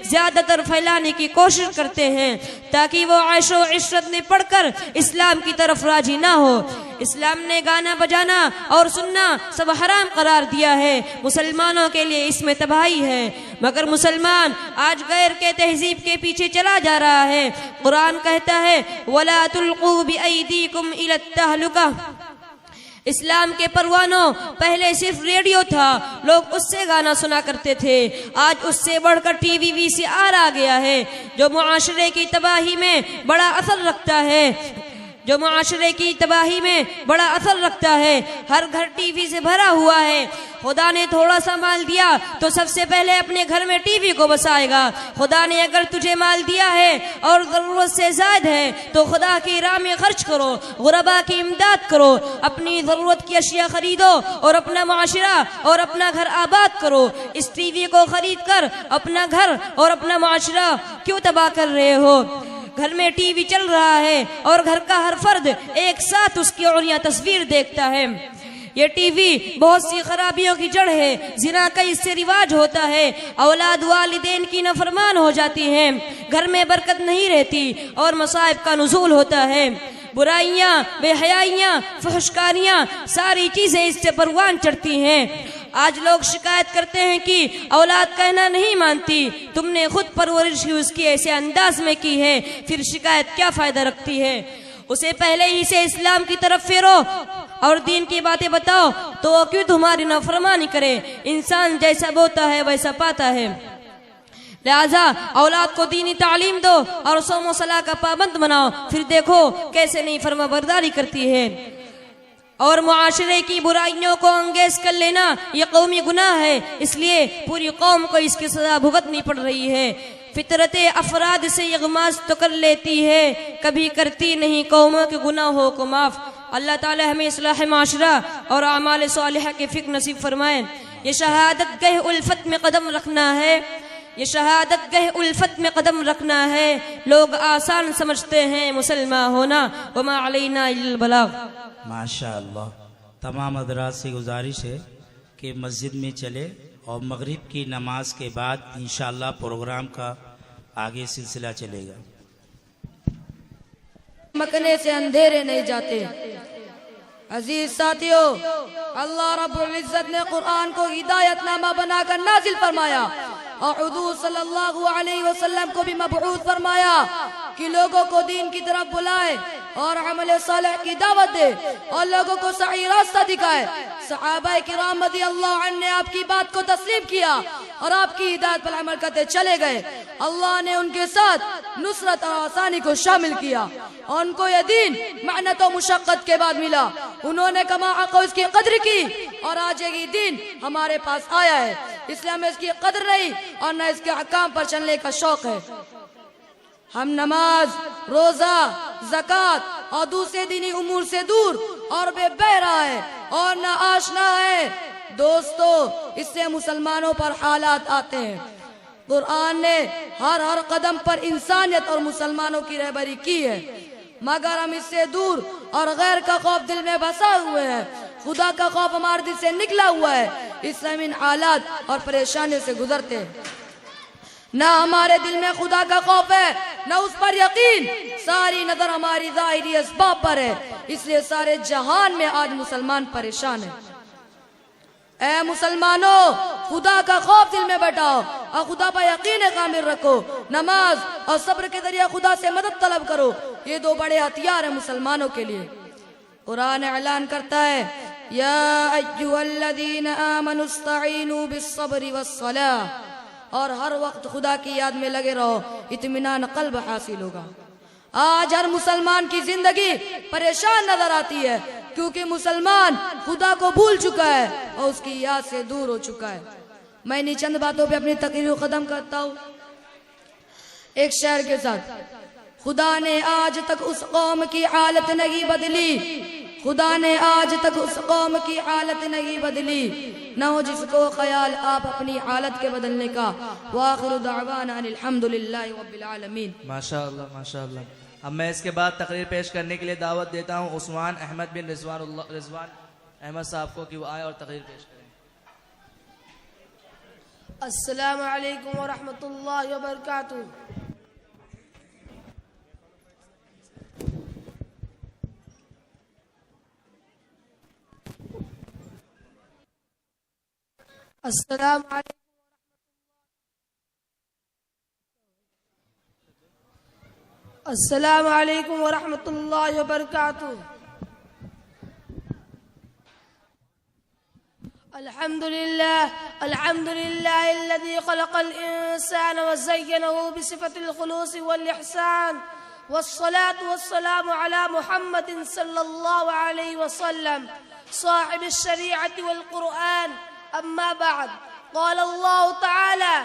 ज्यादातर फैलाने की कोशिश करते हैं ताकि वो आयशो इशरत में पढ़कर इस्लाम की तरफ राजी ना हो। इस्लाम ने गाना बजाना और सुनना सब हराम करार दिया है। मुसलमानों के लिए इसमें तबाही है, मगर मुसलमान आज गैर के तहजीब के पीछे चला जा रहा है। कुरान कहता है वला तुल्कू बिअयदीकुम इलत्तहलुका। इस्लाम के परवानों पहले सिर्फ रेडियो था, लोग उससे गाना सुना करते थे। आज उससे बढ़कर टीवी वीसीआर आ गया है जो मुआशरे की तबाही में बड़ा असर रखता है, जो मुआशरे की तबाही में बड़ा असर रखता है। हर घर टीवी से भरा हुआ है। खुदा ने थोड़ा सा माल दिया तो सबसे पहले अपने घर में टीवी को बसाएगा। खुदा ने अगर तुझे माल दिया है और जरूरत से ज्यादा है तो खुदा की राह में खर्च करो, गुरबा की इमदाद करो, अपनी जरूरत की अशिया खरीदो और अपना मुआशरा और अपना घर आबाद करो। इस टीवी को खरीद कर अपना घर और अपना मुआशरा क्यों तबाह कर रहे हो? घर में टीवी चल रहा है और घर का हर फर्द एक साथ उसकी औरिया तस्वीर देखता है। ये टीवी बहुत सी खराबियों की जड़ है। जिना का इससे रिवाज होता है, औलाद वालिदैन की नफरमान हो जाती हैं, घर में बरकत नहीं रहती और मसाइब का नुज़ूल होता है। बुराइयां, बेहयाइयां, फहशकारियां, सारी चीजें इससे परवान चढ़ती हैं। आज लोग शिकायत करते हैं कि औलाद कहना नहीं मानती। तुमने खुद परवरिश ही उसकी ऐसे अंदाज में की है, फिर शिकायत क्या फायदा रखती है? उसे पहले ही से इस्लाम की तरफ फेरो और दीन की बातें बताओ तो वो क्यों तुम्हारी नाफरमानी करे? इंसान जैसा बोता है वैसा पाता है। लिहाजा औलाद को दीनी तालीम दो और सोमो सलाह का पाबंद बनाओ, फिर देखो कैसे नहीं फरमाबरदारी करती है। और मुआशरे की बुराइयों को अंगेज कर लेना यह कौमी गुनाह है, इसलिए पूरी कौम को इसकी सजा भुगतनी पड़ रही है। फितरत अफराद से यगमास तो कर लेती है, कभी करती नहीं कौमों के गुनाहों को माफ। अल्लाह ताला हमें इस्लाह माशरा और अमाल सालिहा के फिक्र नसीब फरमाए। ये शहादत गह उल्फत में कदम रखना है, ये शहादत गह उल्फत में कदम रखना है। लोग आसान समझते हैं मुसलमान होना, वमा अलैना इल्लल बलाग। माशाअल्लाह। तमाम हज़रात से गुजारिश है कि मस्जिद में चले और मगरिब की नमाज के बाद इंशाअल्लाह प्रोग्राम का आगे सिलसिला चलेगा। मकने से अंधेरे नहीं जाते। अजीज साथियों, अल्लाह रब्बुल इज्जत ने कुरान को हिदायतनामा बनाकर नाजिल फरमाया और हुजूर सल्लल्लाहु अलैहि वसल्लम को भी मबऊस फरमाया कि लोगों को दीन की तरफ बुलाए और अमल सालेह की दावत दे और लोगों को सही रास्ता दिखाए। सहाबाए किराम रज़ियल्लाहु अन्हुम ने आपकी बात को तस्लीम किया और आपकी हिदायत पर अमल करते चले गए। अल्लाह ने उनके साथ नुसरत और आसानी को शामिल किया और उनको यह दीन मेहनत और मुशक्कत के बाद मिला। उन्होंने कमा को इसकी कद्र की और आज ये दीन हमारे पास आया है, इसलिए हमें इसकी कद्र नहीं और न इसके अहकाम पर चलने का शौक है। हम नमाज, रोजा, ज़कात और दूसरे दीनी उमूर से दूर और बेबहरा है और न आशना है। दोस्तों, इससे मुसलमानों पर हालात आते हैं। कुरान ने हर कदम पर इंसानियत और मुसलमानों की रहबरी की है, मगर हम इससे दूर और गैर का खौफ दिल में बसा हुए हैं। खुदा का खौफ हमारे दिल से निकला हुआ है, इसलिए हम इन हालात और परेशानियों से गुजरते हैं। ना हमारे दिल में खुदा का खौफ है, ना उस पर यकीन। सारी नजर हमारी ज़ाहिरी असबाब पर है, इसलिए सारे जहान में आज मुसलमान परेशान है। ऐ मुसलमानों, खुदा का खौफ दिल में बैठाओ और खुदा पर यकीन कामिल रखो। नमाज और सब्र के जरिए खुदा से मदद तलब करो। ये दो बड़े हथियार है मुसलमानों के लिए। कुरान ऐलान करता है, या अय्युहल्लज़ीना आमनुस्तईनु बिस्सब्रि वस्सलाह, और हर वक्त खुदा की याद में लगे रहो, इत्मीनान कल्ब हासिल होगा। आज हर मुसलमान की जिंदगी परेशान नजर आती है, क्योंकि मुसलमान खुदा को भूल चुका है और उसकी याद से दूर हो चुका है। मैं इन्हीं चंद बातों पे अपनी तकरीर खत्म करता हूँ एक शेर के साथ। खुदा ने आज तक उस कौम की हालत नहीं बदली, खुदा ने आज तक उस कौम की हालत नहीं बदली, न हो जिसको ख्याल आप अपनी हालत के बदलने का। वाखिरु दावाना अनिल हम्दुलिल्लाहि रब्बिल आलमीन। माशाअल्लाह माशाअल्लाह। अब मैं इसके बाद तकरीर पेश करने के लिए दावत देता हूँ उस्मान अहमद बिन रिजवान अहमद साहब को कि वो आए और तकरीर पेश करें। अस्सलामु अलैकुम व रहमतुल्लाहि व बरकातुहू। अस्सलामु अलैकुम व रहमतुल्लाहि व बरकातुहू। अल्हम्दुलिल्लाह अल्लज़ी खलक़ल इंसान व ज़य्यनहु बिसिफ़तिल खुलूस वल इहसान वस्सलातु वस्सलामु अला मुहम्मदिन सल्लल्लाहु अलैहि वसल्लम साहिबिश शरीअति वल कुरआन। अम्मा बाद, क़ाल अल्लाहु तआला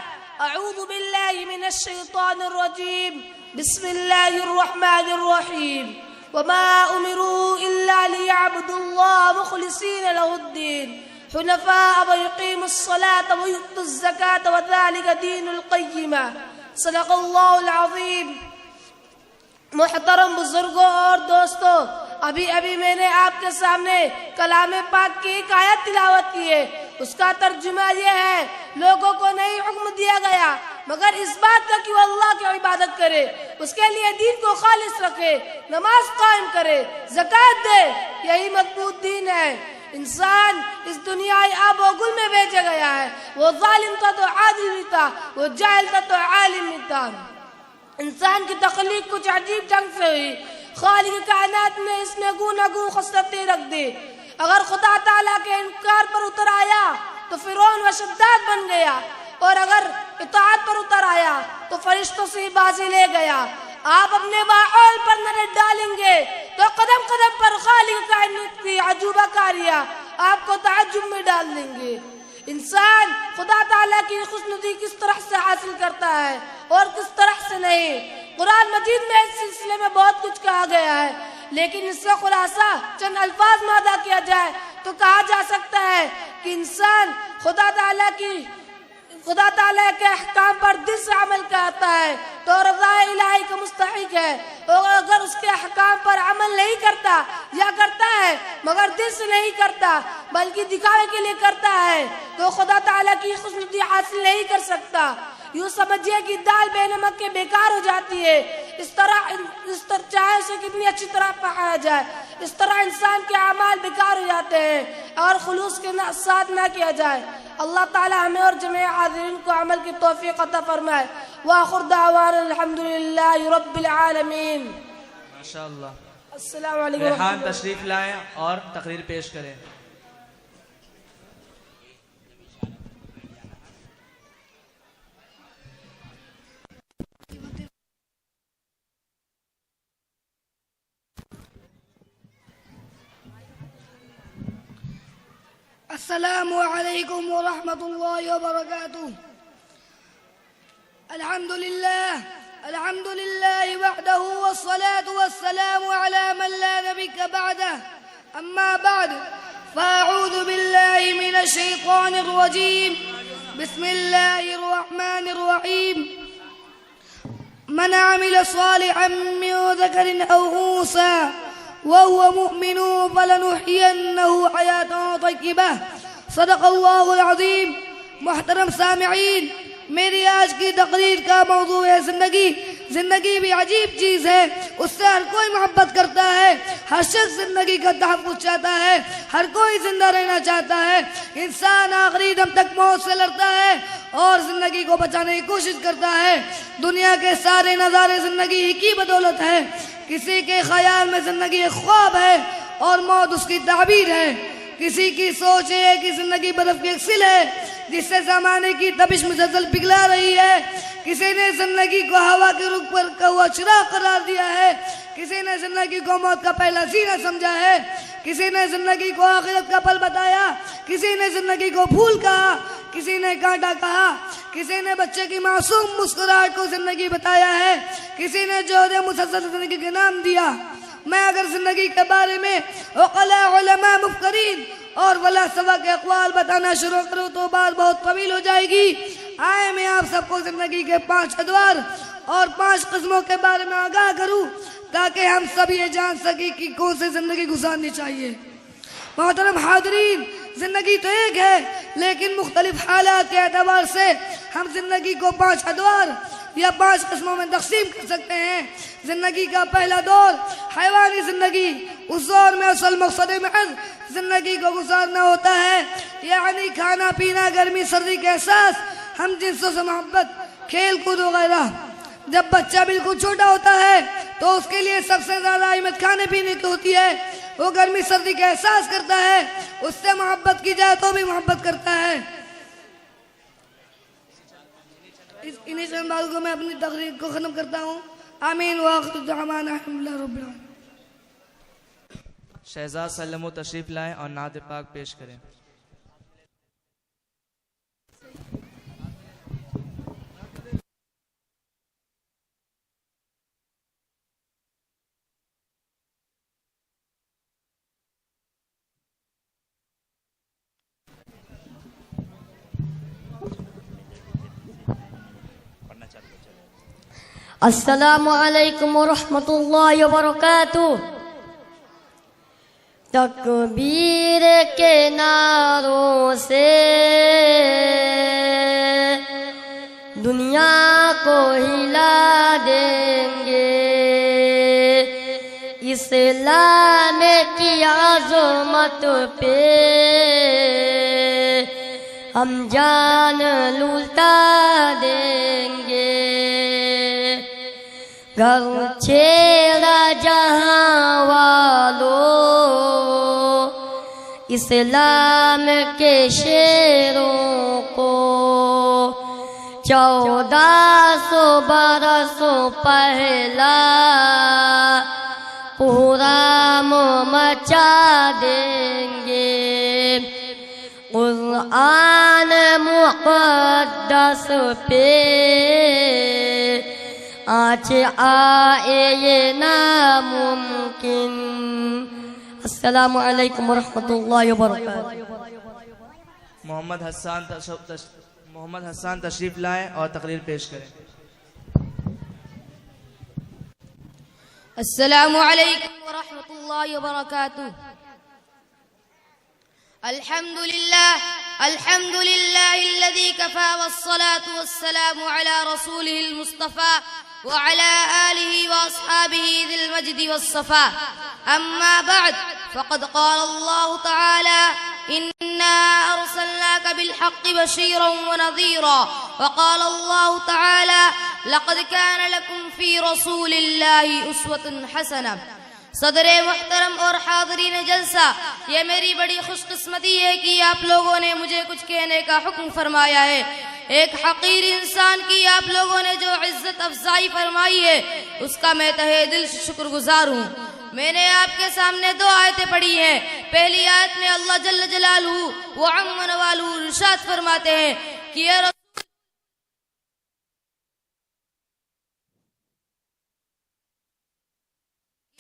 अऊज़ु बिल्लाहि मिनश शैतानिर रजीम, बिस्मिल्लाहिर रहमानिर रहीम। वमा उमिरू इल्ला लियअब्दुल्लाह मुखलिसीन लहुद्दीन हुनफाअ व युक़ीमुस सलात व यु'तुज़ ज़कात व ज़ालिका दीनुल क़य्यिमा। सदक़ल्लाहुल अज़ीम। मुहतरम बुजुर्गों और दोस्तों, अभी अभी मैंने आपके सामने कलाम पाक की एक आयत तिलावत की है। उसका तर्जुमा यह है, लोगों को नहीं हुक्म दिया गया मगर इस बात का कि वो अल्लाह की इबादत करे, उसके लिए दीन को खालिस रखे, नमाज कायम करे, ज़कात दे, यही मज़बूत दीन है। इंसान इस दुनिया आबोगुल में भेजा गया है। वो जालिम था तो आदिल भी था, वो जाहिल था तो आलिम भी था। इंसान की तख्लीक कुछ अजीब ढंग से हुई। खालिक कायनात ने इसमें गुनागू खसलतें रख दी। अगर खुदा ताला के इनकार पर उतर आया तो फिरौन व शद्दाद बन गया, और अगर इताअत पर उतर आया तो फरिश्तों से बाजी ले गया। आप अपने माहौल पर नजर डालेंगे तो कदम कदम पर खालिक कायनात की अजूबा कारिया आपको ताज्जुब में डाल देंगे। इंसान खुदा ताला की खुशनुदी किस तरह से हासिल करता है और किस तरह से नहीं, कुरान मजीद में इस सिलसिले में बहुत कुछ कहा गया है, लेकिन इसका खुलासा चंद अल्फाज में अदा किया जाए तो कहा जा सकता है कि इंसान खुदा ताला के अहकाम पर दिल से अमल करता है तो रज़ाए इलाही का मुस्तहिक है, और अगर उसके अहकाम पर अमल नहीं करता या करता है मगर दिल से नहीं करता बल्कि दिखावे के लिए करता है तो खुदा ताला की खुशनुदी हासिल नहीं कर सकता। यूँ समझिए कि दाल बेनमक के बेकार हो जाती है। इस तरह चाहे उसे कितनी अच्छी तरह पकाया जाए, इस तरह इंसान के अमाल बेकार हो जाते हैं और खुलूस के साथ ना किया जाए। अल्लाह ताला हमें और जमीअ हाज़िरीन को अमल की तौफीक अता फरमाए। व आखिर दावाना अल्हम्दुलिल्लाहि रब्बिल आलमीन। माशाअल्लाह। अस्सलामु अलैकुम। रेहान तशरीफ लाएं और तकरीर पेश करें। अस्सलामु अलैकुम व रहमतुल्लाहि व बरकातुहू। अल्हम्दुलिल्लाह वहदहू वस्सलातु वस्सलामु अला मन ला नबिय्य बअदह। अम्मा बाद, फ़अऊज़ु बिल्लाहि मिनश शैतानिर रजीम। बिस्मिल्लाहिर रहमानिर रहीम। मन अमिल सालिहन मिन ज़करिन औ उन्सा वहुव मुमिनु फलनुहयिन्नहु हयातन तय्यिबा। सदक़ल्लाहुल अज़ीम। मुहतरम सामिईन, मेरी आज की तकरीर का मौजू है जिंदगी। जिंदगी भी अजीब चीज़ है, उससे हर कोई मोहब्बत करता है, हर शख्स जिंदगी का तहफ़्फ़ुज़ चाहता है, हर कोई जिंदा रहना चाहता है। इंसान आखिरी दम तक मौत से लड़ता है और जिंदगी को बचाने की कोशिश करता है। दुनिया के सारे नज़ारे जिंदगी ही की बदौलत है। किसी के ख्याल में जिंदगी एक ख्वाब है और मौत उसकी ताबीर है। किसी की सोच है कि जिंदगी बर्फ की एक सिल है जिससे ज़माने की तपिश मुसलसल पिघला रही है। किसी ने जिंदगी को हवा के रुख पर कौवा चिराग करार दिया है। किसी ने जिंदगी को मौत का पहला सीना समझा है। किसी ने जिंदगी को आखिरत का पल बताया। किसी ने जिंदगी को फूल कहा, किसी ने कांटा कहा। किसी ने बच्चे की मासूम मुस्कुराहट को जिंदगी बताया है। किसी ने जोहर मुसलसल जिंदगी के नाम दिया। मैं अगर जिंदगी के बारे में उक़ला, उलमा, मुफ़क्किरीन और फलसफा के अक़वाल बताना शुरू करूँ तो बात बहुत तवील हो जाएगी। आए मैं आप सबको जिंदगी के 5 अदवार और 5 किस्मों के बारे में आगाह करूँ ताकि हम सब ये जान सकें कि कौन सी जिंदगी गुजारनी चाहिए। मोहतरम हाज़रीन, जिंदगी तो एक है लेकिन मुख्तलिफ हालात के एतबार से हम जिंदगी को 5 अदवार या 5 किस्मों में तकसीम कर सकते हैं। जिंदगी का पहला दौर हैवानी जिंदगी। उस दौर में असल मकसद महज जिंदगी को गुजारना होता है, यानी खाना पीना, गर्मी सर्दी के एहसास, हम जिन्सों से मोहब्बत, खेल कूद वगैरह। जब बच्चा बिल्कुल छोटा होता है तो उसके लिए सबसे ज्यादा अहमियत खाने पीने की होती है। वो गर्मी सर्दी का एहसास करता है, उससे मोहब्बत की जाए तो भी मोहब्बत करता है। इन्हीं चंद बातों को मैं अपनी तकरीर को खत्म करता हूँ। आमीन व आखिर दुआना अल्हम्दुलिल्लाह रब्बिल आलमीन। शहजाद सल्लमो तशरीफ लाएं और नात पाक पेश करें। अस्सलामु अलैकुम वरहमतुल्लाहि वबरकातुह। तकबीर के नारों से दुनिया को हिला देंगे, इस्लाम की आज़मत पे हम जान लुटा देंगे। घर छेड़ा जहां वालों इस्लाम के शेरों को, 1400 बरसों पहला पूरा मचा देंगे। कुरान मुक़द्दस पे आज आए ये नामुमकिन। अस्सलामु अलैकुम वरहमतुल्लाहि वबरकातुहू। मोहम्मद हसन तशरीफ लाएं और तकरीर पेश करें। अस्सलामु अलैकुम वरहमतुल्लाहि वबरकातुहू। अल्हम्दुलिल्लाहिल्लज़ी कफ़ा वस्सलातु वस्सलामु अला रसूलिहिल मुस्तफ़ा व अला आलिहि व अस्हाबिहि ज़िल मज्दि वस्सफ़ा। अम्मा बअद फ़क़द क़ाल अल्लाहु तआला इन्ना अरसलनाका बिलहक़्क़ि बशीरन व नज़ीरा व क़ाल अल्लाहु तआला लक़द कान लकुम फ़ी रसूलिल्लाहि उस्वतुन हसना। सदर मुहतरम और हाज़रीन जलसा, ये मेरी बड़ी खुशकिस्मती है कि आप लोगों ने मुझे कुछ कहने का हुक्म फरमाया है। एक हकीर इंसान की आप लोगों ने जो इज्जत अफजाई फरमाई है उसका मैं तहे दिल से शुक्रगुजार हूँ। मैंने आपके सामने 2 आयतें पढ़ी हैं। पहली आयत में अल्लाह जल्ल जलालुहु व अम्म नवालुहु इरशाद फरमाते हैं कि ये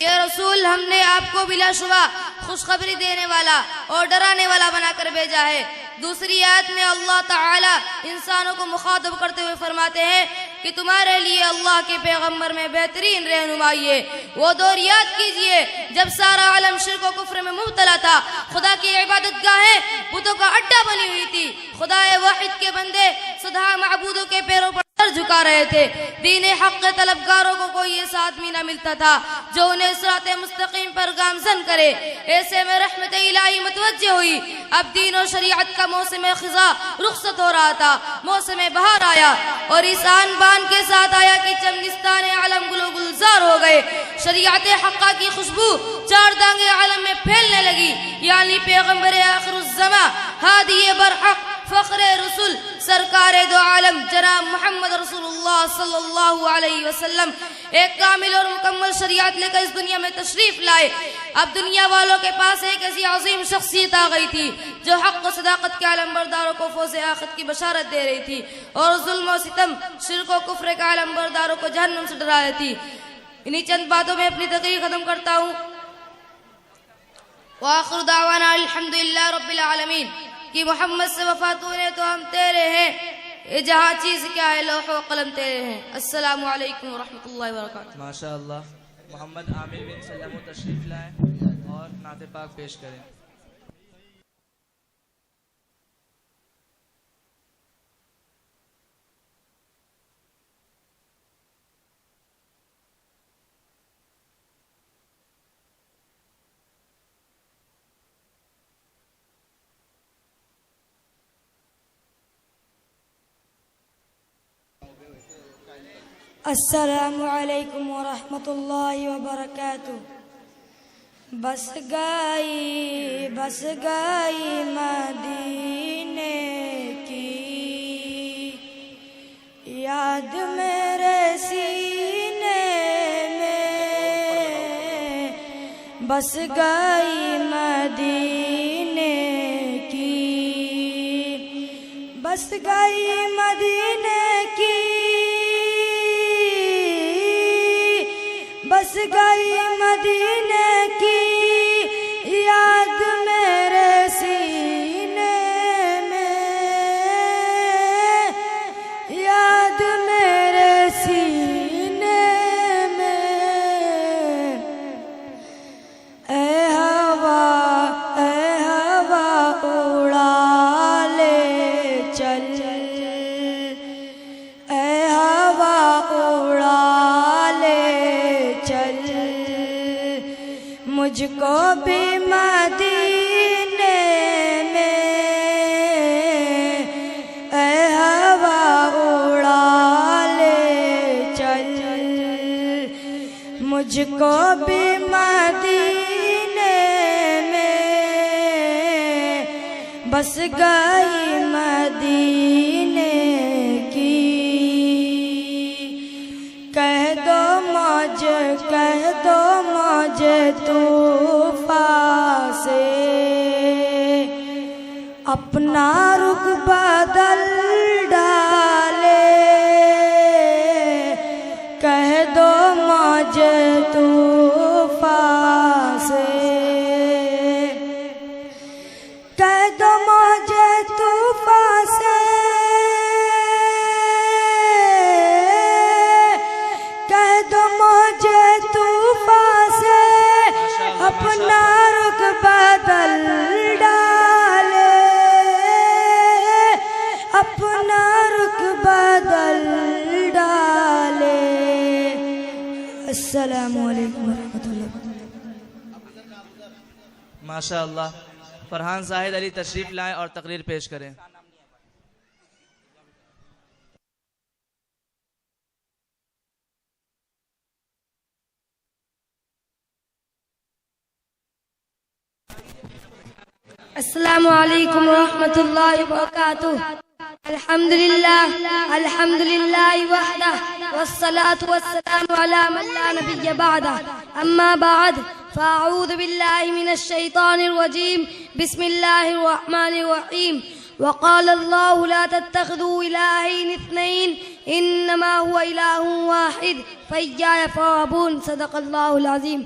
रसूल हमने आपको बिलाशुबा खुशखबरी देने वाला और डराने वाला बनाकर भेजा है। दूसरी आयत में अल्लाह ताला इंसानों को मुखातब करते हुए फरमाते हैं कि तुम्हारे लिए अल्लाह के पैगंबर में बेहतरीन रहनुमाई है। वो दौर याद कीजिए जब सारा आलम शिर्क और कुफ्र में मुब्तला था, खुदा की इबादत गाहें बुतों का अड्डा बनी हुई थी, खुदाए वाहिद के बंदे सदा माबूदों के पैरों पर सर झुका रहे थे। दीन हक के तलबगारों को कोई ऐसा आदमी न मिलता था जो उन्हें सिराते मुस्तकीम पर गामजन करे। ऐसे में रहमत इलाही मुतवज्जे हुई। अब दीन और शरीयत का मौसम खिजा रुखसत हो रहा था, मौसम बहार आया और इस आन बान के साथ आया कि चमनिस्तान आलम गुलो गुलजार हो गए। शरीयत हक्का की खुशबू चार दांगे आलम में फैलने लगी, यानी पैगंबर आखिरुज़्ज़मा हादी बरहक फख्रे रसूल सरकार दो आलम जनाब मोहम्मद रसूलुल्लाह सल्लल्लाहु अलैहि वसल्लम एक कामिल और मुकम्मल शरीयत लेकर इस दुनिया में तशरीफ लाए। अब दुनिया वालों के पास एक ऐसी अजीम शख्सियत आ गई थी जो हक और सदाकत के आलम बरदारों को फौज आखिरत की बशारत दे रही थी और जुल्म और सितम शिर्क और कुफ्र के आलम बरदारों को जहन्नुम से डरा रही थी। इन्हीं चंद बातों में अपनी तकरीर खत्म करता हूँ। व आखिर दावाना अल्हम्दुलिल्लाह रब्बिल आलमीन कि मोहम्मद से वफा तूने तो हम तेरे हैं, ये जहाँ चीज क्या है लौह व कलम तेरे हैं। अस्सलामु अलैकुम व रहमतुल्लाहि व बरकातुहू। माशाअल्लाह। मोहम्मद आमिर बिन सल्लम तशरीफ लाए और नाते पाक पेश करें। अस्सलामु अलैकुम व रहमतुल्लाहि व बरकातुहू। बस गई मदीने की याद मेरे सीने में, बस गई मदीने की, बस गई मदीने की, बस गई मदीने की याद मेरे सीने में, याद मेरे सीने में। ए हवा उड़ा ले चल, ए हवा उड़ा मुझको भी मदीने में, ए हवा उड़ा ले चल, मुझको भी मदीने में, बस गई मदीने की। कह दो मुझे तूफ़ान से अपना रुख बदल डाले, कह दो मुझे तूफ़ान से, कह दो मुझे तूफ़ान से, कह दो मुझे तूफ़ान से अपना रुख बदल डाले, अपना रुख बदल डाले। अस्सलामु अलैकुम व रहमतुल्लाह। माशाअल्लाह। फरहान जाहिद अली तशरीफ लाएं और तकरीर पेश करें। अस्सलामु अलैकुम रहमतुल्लाहि व बरकातुहू। अल्हम्दुलिल्लाह वहदह वस्सलातु वस्सलामु अला मन ला नबिय्य बअदह। अम्मा बाद फ़अऊज़ु बिल्लाहि मिनश शैतानिर रजीम। बिस्मिल्लाहिर रहमानिर रहीम। वक़ाल अल्लाहु ला तत्तख़िज़ू इलाहैन इस्नैन इन्नमा हुवा इलाहुन वाहिद फ़इय्याय फ़अबूदून। सदक़ल्लाहुल अज़ीम।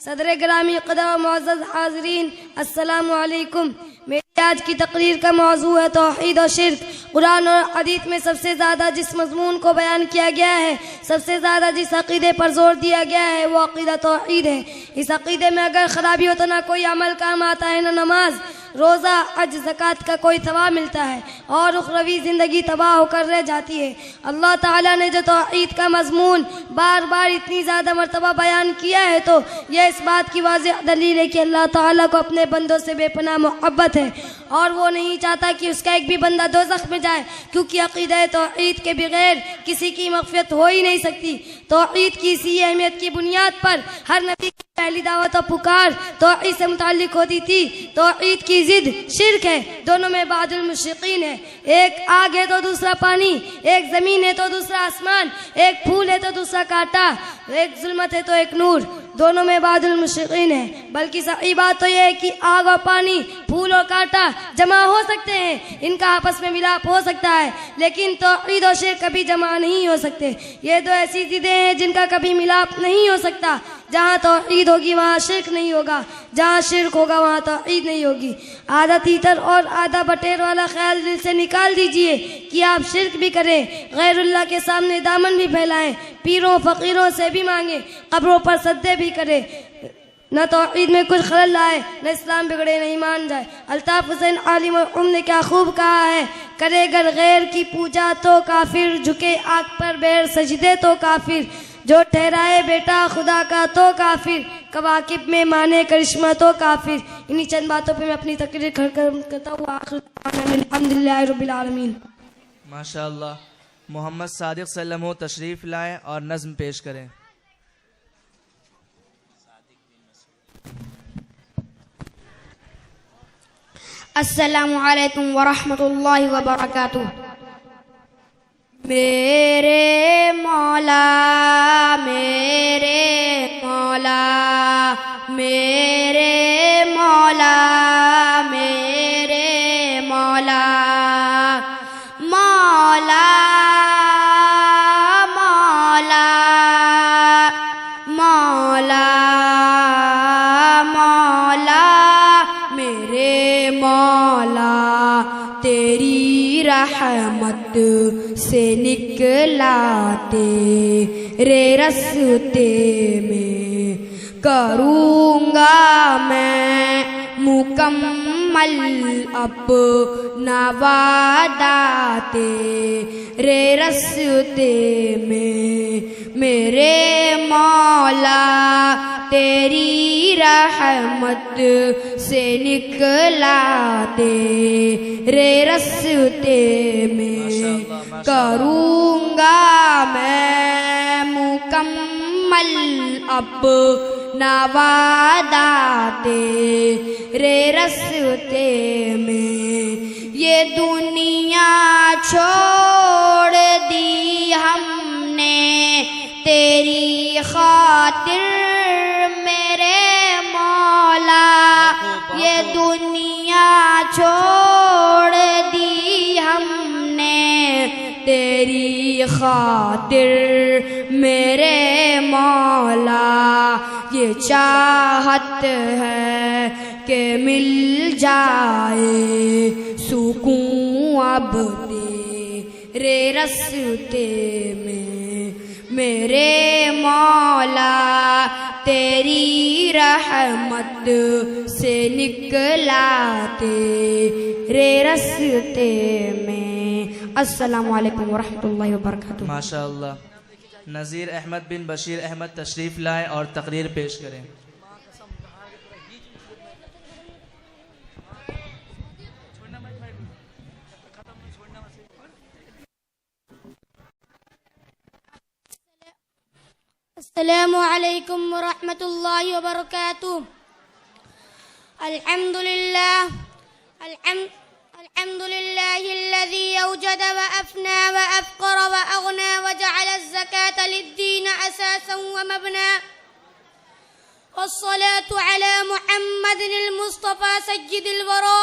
सदर ग्रामी क़दर मुअज़्ज़ज़ हाज़रीन, अस्सलामु अलैकुम। मेरी आज की तकरीर का मौजू है तौहीद और शिर्क कुरान और हदीस में सबसे ज़्यादा जिस मज़मून को बयान किया गया है, सबसे ज़्यादा जिस अक़ीदे पर जोर दिया गया है, वो अक़ीदा तौहीद है। इस अक़ीदे में अगर ख़राबी हो तो ना कोई अमल काम आता है, ना नमाज, रोज़ा, हज, ज़कात का कोई सवाब मिलता है और उखरवी ज़िंदगी तबाह होकर रह जाती है। अल्लाह ताला ने जो तौहीद का मज़मून बार बार इतनी ज़्यादा मरतबा बयान किया है, तो यह इस बात की वाज़ेह दलील है कि अल्लाह ताला को अपने बंदों से बेपनाह मोहब्बत है और वो नहीं चाहता कि उसका एक भी बंदा दोज़ख में जाए, क्योंकि अक़ीदा तौहीद के बगैर किसी की मग़फ़िरत हो ही नहीं सकती। तौहीद की इसी अहमियत की बुनियाद पर हर नबी की पहली दावत और पुकार तौहीद से मुताल्लिक़ होती थी। तौहीद की जिद शिर्क है, दोनों में बादुल मुशरिकीन है। एक आग है तो दूसरा पानी, एक ज़मीन है तो दूसरा आसमान, एक फूल है तो दूसरा कांटा, एक जुल्मत है तो एक नूर, दोनों में बादुल मुशरिकीन है। बल्कि सही बात तो यह है कि आग और पानी, फूल और कांटा जमा हो सकते हैं, इनका आपस में मिलाप हो सकता है, लेकिन तौहीद और शिर्क कभी जमा नहीं हो सकते। ये दो ऐसी चीज़ें हैं जिनका कभी मिलाप नहीं हो सकता। जहाँ तौहीद होगी वहाँ शिर्क नहीं होगा, जहाँ शिर्क होगा वहाँ तौहीद नहीं होगी। आधा तीतर और आधा बटेर वाला ख्याल दिल से निकाल दीजिए कि आप शिर्क भी करें, गैरुल्लाह के सामने दामन भी फैलाएं, पीरों फ़कीरों से भी मांगे, कब्रों पर सज्दे भी करें, न तौहीद में कुछ खलल लाए, न इस्लाम बिगड़े, न ईमान जाए। अल्ताफ़ हुसैन आलिम ने क्या खूब कहा है, करे गर गैर की पूजा तो काफिर, झुके आग पर बैर सजदे तो काफिर, जो ठहराए बेटा खुदा का तो काफिर, कवाकिब में माने करिश्मा तो काफिर। इन्हीं चंद बातों पे मैं अपनी तकरीर करता हूँ। अल्हम्दुलिल्लाह रब्बिल आलमीन। माशाअल्लाह। मोहम्मद सादिक सल्लल्लाहु तशरीफ़ लाएं और नज़्म पेश करें। अस्सलामु अलैकुम वरहमतुल्लाहि वबरकातुह। मेरे मौला मेरे मौला मेरे मौला मेरे मौला मौला मौला मौला मौला मेरे मौला तेरी रहमत से निकला तेरे रस्ते में करूँगा मैं मुकम्मल अपना वादा तेरे रस्ते में। मेरे मौला तेरी रहमत से निकला तेरे रस्ते में करूँगा मैं मुकम्मल अपना वादा तेरे रस्ते में। ये दुनिया छोड़ दी हमने तेरी खातिर मेरे मौला, ये दुनिया छोड़ दी हमने तेरी खातिर मेरे मौला। ये चाहत है कि मिल जाए सुकून अब तेरे रस्ते में। मेरे मौला तेरी रहमत से निकला तेरे रस्ते में। अस्सलामु अलैकुम वरहमतुल्लाहि वबरकातुहू। माशाअल्लाह। नज़ीर अहमद बिन बशीर अहमद तशरीफ़ लाएं और तकरीर पेश करें। अस्सलामु अलैकुम वरहमतुल्लाहि वबरकातुहू। अल्हम्दुलिल्लाहिल्लज़ी औजद व अफ़ना व अफ़क़र व अग़ना व जअल अज़्ज़कात लिद्दीन असासन व मबना वस्सलातु अला मुहम्मदिल मुस्तफ़ा सय्यिदिल वरा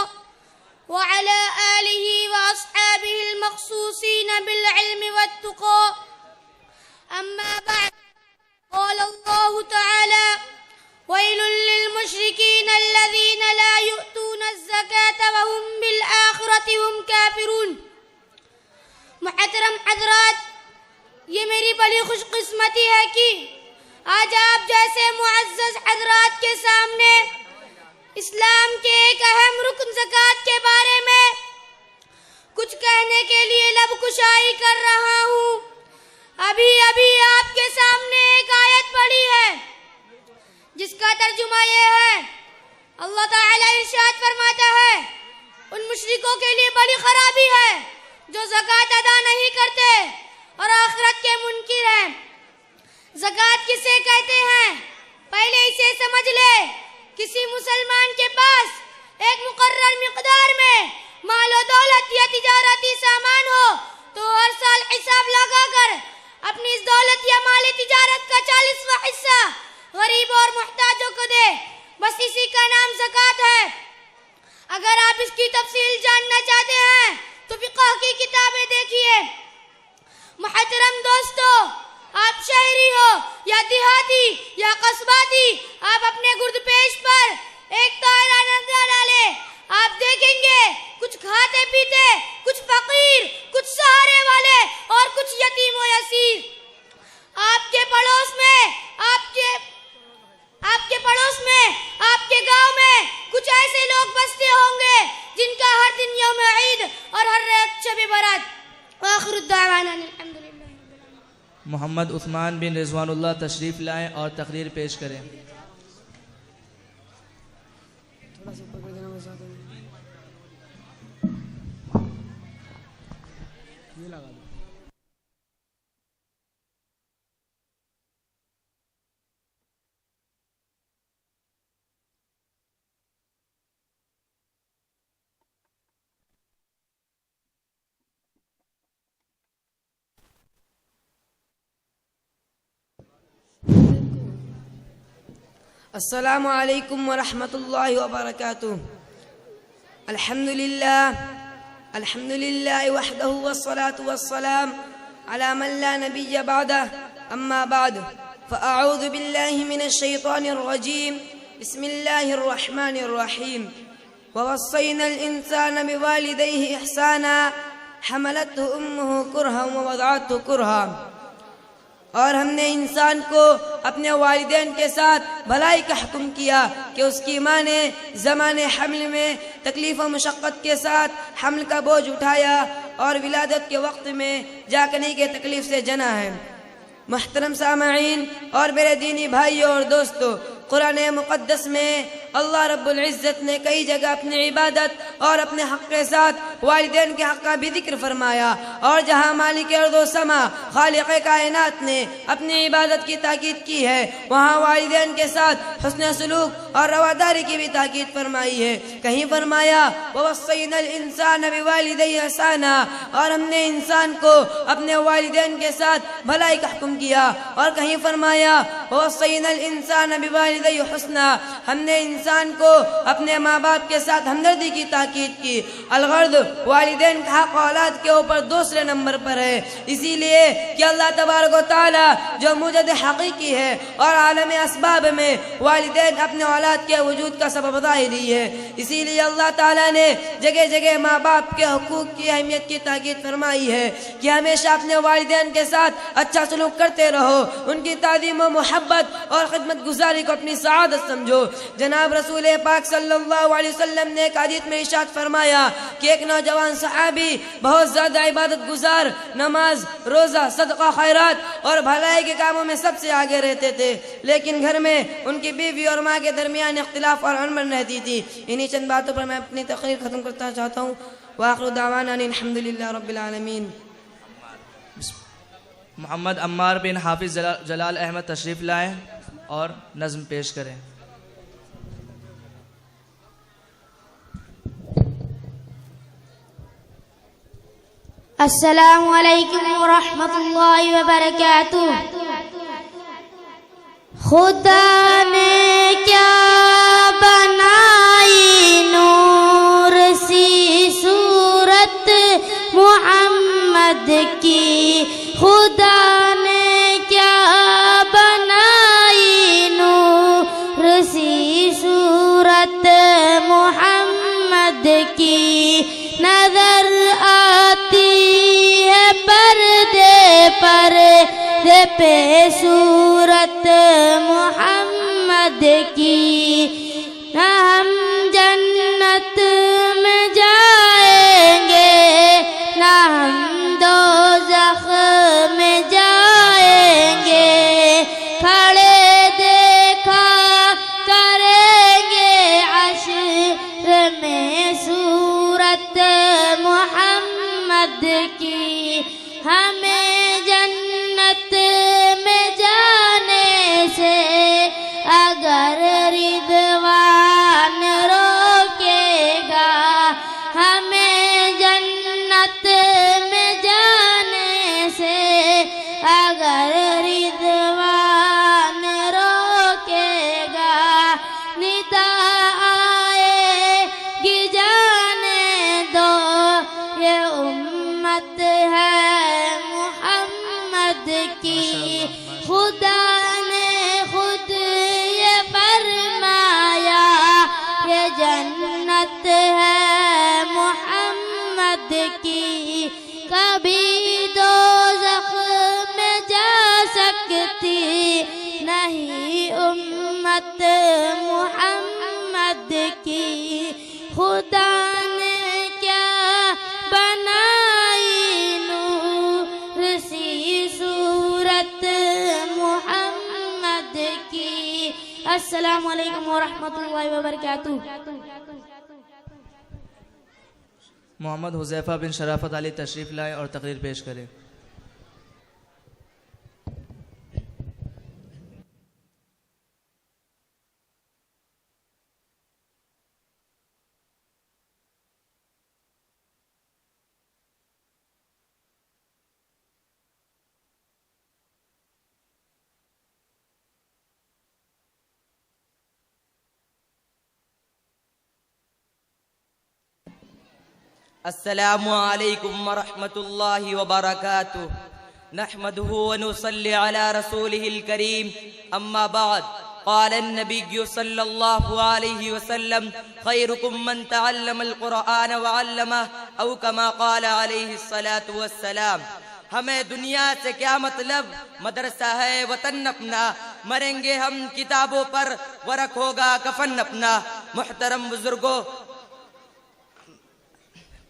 व अला आलिहि व अस्हाबिहिल मख़सूसीन बिल इल्मि वत तुक़ा। अम्मा बअद क़ाल अल्लाहु तआला वैलुल लिल मुशरिकीन अल्लज़ीना ला युअतून अज़्ज़कात व हुम बिल आखिरति हुम काफिरून। खुशकिस्मती है कि आज आप जैसे मुअज़्ज़ज़ हज़रात के सामने इस्लाम के एक अहम रुकन ज़कात के बारे में कुछ कहने के लिए लब कुशाई कर रहा हूँ। अभी अभी आपके सामने एक आयत पढ़ी है जिसका तर्जुमा ये है, अल्लाह ताला इरशाद फरमाता है, उन मुशरिकों के लिए बड़ी खराबी है जो ज़कात अदा नहीं करते और आखिरत के मुनकिर हैं। ज़कात किसे कहते हैं पहले इसे समझ ले। किसी मुसलमान के पास एक मुकर्रर मिक़दार में माल और दौलत या तिजारती सामान हो तो हर साल हिसाब लगाकर अपनी इस दौलत या माल तिजारत का 40वां हिस्सा गरीब और मुहताजों को दे। बस इसी का नाम ज़कात है। अगर आप इसकी तफसील जानना चाहते हैं तो फिक़ह की किताबें देखिए। मुहतरम दोस्तों, आप शहरी हो या देहाती या कस्बाती, आप अपने गुर्दपेश पर एक दायरा नजर डाले, आप देखेंगे कुछ खाते पीते, कुछ फकीर, कुछ सहारे वाले और कुछ यतीम व यसीर। आपके पड़ोस में, आपके गांव में कुछ ऐसे लोग बसते होंगे जिनका हर दिन यौम ईद और हर रात शब बरात। आखिर दावाना अल्हम्दुलिल्लाह। मोहम्मद उस्मान बिन रिजवानुल्लाह तशरीफ़ लाएं और तकरीर पेश करें। अस्सलामु अलैकुम व रहमतुल्लाहि व बरकातुहू। अल्हम्दुलिल्लाह वहदहु वस्सलातु वस्सलाम अला मन ला नबिय्य बअदह, अम्मा बाद फ़अऊज़ु बिल्लाहि मिनश शैतानिर रजीम। बिस्मिल्लाहिर रहमानिर रहीम। ववस्सैनल इंसाना बिवालिदैहि इहसाना हमलतहु उम्मुहु कुरहन व वदअतहु कुरहन। और हमने इंसान को अपने वालिदैन के साथ भलाई का हुक्म किया कि उसकी माँ ने ज़माने हम्ल में तकलीफ़ व मशक्क़त के साथ हम्ल का बोझ उठाया और विलादत के वक्त में जाकनी के तकलीफ़ से जना है। मुहतरम सामईन और मेरे दीनी भाइयों और दोस्तों, कुरान मुक़द्दस में अल्लाह रब्बुल इज़्ज़त ने कई जगह अपनी इबादत और अपने हक़ के साथ वालिदैन के हक़ का भी जिक्र फरमाया। और जहाँ मालिक अर्ज़ व समा खालिक़ कायनात ने अपनी इबादत की ताकीद की है, वहाँ वालिदैन के साथ हुस्न सलूक और रवादारी की भी ताकीद फरमाई है। कहीं फरमाया ववस्सैनल इंसान बिवालिदैहि इहसाना, और हमने इंसान को अपने वालिदैन के साथ भलाई का हुक्म किया। और कहीं फरमाया ववस्सैनल इंसान बिवालिदैहि हुस्ना, हमने इंसान को अपने माँ बाप के साथ हमदर्दी की ताकीद की। अलगर्द वालिदैन का हक़ औलाद के ऊपर दूसरे नंबर पर है, इसीलिए कि अल्लाह तबारक व तआला जो मुजद हकीकी है और आलम असबाब में वालिदैन अपने औलाद के वजूद का सबब ज़ाहिरी है, इसीलिए अल्लाह ताला ने जगह जगह माँ बाप के हुकूक की अहमियत की ताकीद फरमाई है कि हमेशा अपने वालिदैन के साथ अच्छा सलूक करते रहो, उनकी ताज़ीम व मोहब्बत और खिदमत गुजारी को अपनी सआदत समझो। जनाब रसूल पाक सल्लल्लाहु अलैहि वसल्लम ने एक हदीस में इरशाद फरमाया कि एक नौजवान सहाबी बहुत ज़्यादा इबादत गुजार, नमाज, रोज़ा, सदका, खैरात और भलाई के कामों में सबसे आगे रहते थे, लेकिन घर में उनकी बीवी और माँ के दरमियान इख्तिलाफ और अनबन रहती थी। इन्हीं चंद बातों पर मैं अपनी तकरीर ख़त्म करना चाहता हूँ। वाखिर दावाना अल्हम्दुलिल्लाह रब्बिल आलमीन। मोहम्मद अम्मार बिन हाफिज़ जलाल अहमद तशरीफ़ लाएं और नज़्म पेश करें। अस्सलामु अलैकुम व रहमतुल्लाहि व बरकातुहू। खुदा ने क्या बनाई नूर सी सूरत मोहम्मद की, खुदा ने क्या बनाई नूर सी सूरत मोहम्मद की, नजर आती है पर्दे पर दे पे सूरत मोहम्मद की, न हम जन्नत में जाएंगे न हम दोज़ख में जाएंगे, खड़े देखा करेंगे अश्र में सूरत मोहम्मद की। हमें जन्नत में जाने से अगर रिदवान रोकेगा, हमें जन्नत में जाने से अगर रिदवान रोकेगा, निदा आएगी जाने दो ये उम्मत है मोहम्मद की। खुदा ने खुद ये फरमाया ये जन्नत है मोहम्मद की, कभी दोज़ख में जा सकती नहीं उम्मत मोहम्मद की। खुदा ने क्या बनाई नूर सी सूरत मोहम्मद की। अस्सलामु अलैकुम व रहमतुल्लाहि व बरकातुहू। मोहम्मद हुज़ैफ़ा बिन शराफत अली तशरीफ़ लाए और तकरीर पेश करें। अस्सलामु अलैकुम व रहमतुल्लाहि व बरकातुहू। नहमदुहु व नुसल्ली अला रसूलिहिल करीम, अम्मा बाद। क़ाल अन्नबिय्यु सल्लल्लाहु अलैहि वसल्लम खैरुकुम मन तअल्लमल क़ुरआन व अल्लमह, औ कमा क़ाल अलैहि सलातु वस्सलाम। हमें दुनिया से क्या मतलब, मदरसा है वतन अपना, मरेंगे हम किताबों पर वरक होगा कफन अपना। मुहतरम बुजुर्गों,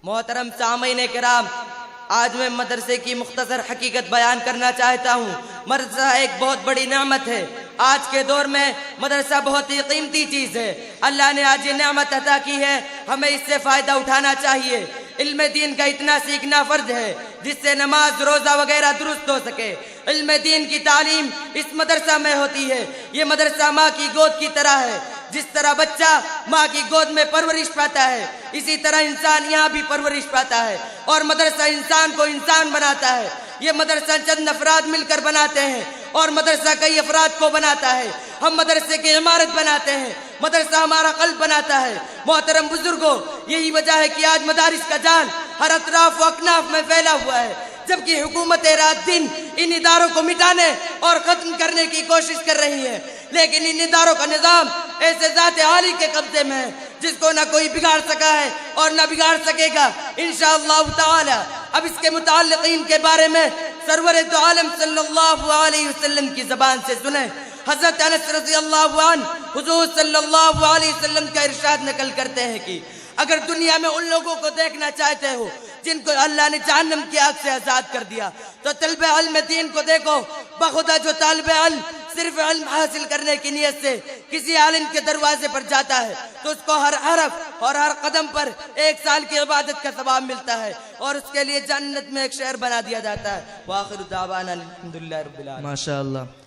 मोहतरम सामईन किराम, आज मैं मदरसे की मुख्तसर हकीकत बयान करना चाहता हूँ। मदरसा एक बहुत बड़ी नेमत है। आज के दौर में मदरसा बहुत ही कीमती चीज़ है। अल्लाह ने आज ये नेमत अता की है, हमें इससे फ़ायदा उठाना चाहिए। इल्म दीन का इतना सीखना फ़र्ज है जिससे नमाज रोज़ा वगैरह दुरुस्त हो सके। इल्म दीन की तालीम इस मदरसा में होती है। ये मदरसा माँ की गोद की तरह है। जिस तरह बच्चा माँ की गोद में परवरिश पाता है, इसी तरह इंसान यहाँ भी परवरिश पाता है और मदरसा इंसान को इंसान बनाता है। ये मदरसा चंद अफराद मिलकर बनाते हैं और मदरसा कई अफराद को बनाता है। हम मदरसे की इमारत बनाते हैं, मदरसा हमारा कल्ब बनाता है। मोहतरम बुजुर्गों, यही वजह है कि आज मदारिस का जाल हर अतराफ व अकनाफ में फैला हुआ है, जबकि हुकूमत रात दिन इन इदारों को मिटाने और खत्म करने की कोशिश कर रही है। लेकिन इन इदारों का निजाम ऐसे ज़ात आली के कब्जे में है जिसको ना कोई बिगाड़ सका है और ना बिगाड़ सकेगा इंशाअल्लाह ताला। अब इसके मुताल्लिक़ीन के बारे में सरवर दो आलम सल्लल्लाहु अलैहि वसल्लम की ज़बान से सुने। हज़रत अनस रज़ियल्लाहु अन्हु हुज़ूर सल्लल्लाहु अलैहि वसल्लम का इरशाद नकल करते हैं कि अगर दुनिया में उन लोगों को देखना चाहते हो जिनको अल्लाह ने जहन्नम की आग से आज़ाद कर दिया, तो तल्बे इल्म दीन को देखो। बखुदा जो तालिबे इल्म सिर्फ इल्म हासिल करने की नीयत से किसी आलिम के दरवाजे पर जाता है तो उसको हर हरफ और हर कदम पर 1 साल की इबादत का सवाब मिलता है और उसके लिए जन्नत में एक शहर बना दिया जाता है। वाखिर दावाना अल्हम्दुलिल्लाहि रब्बिल आलमीन। माशाअल्लाह।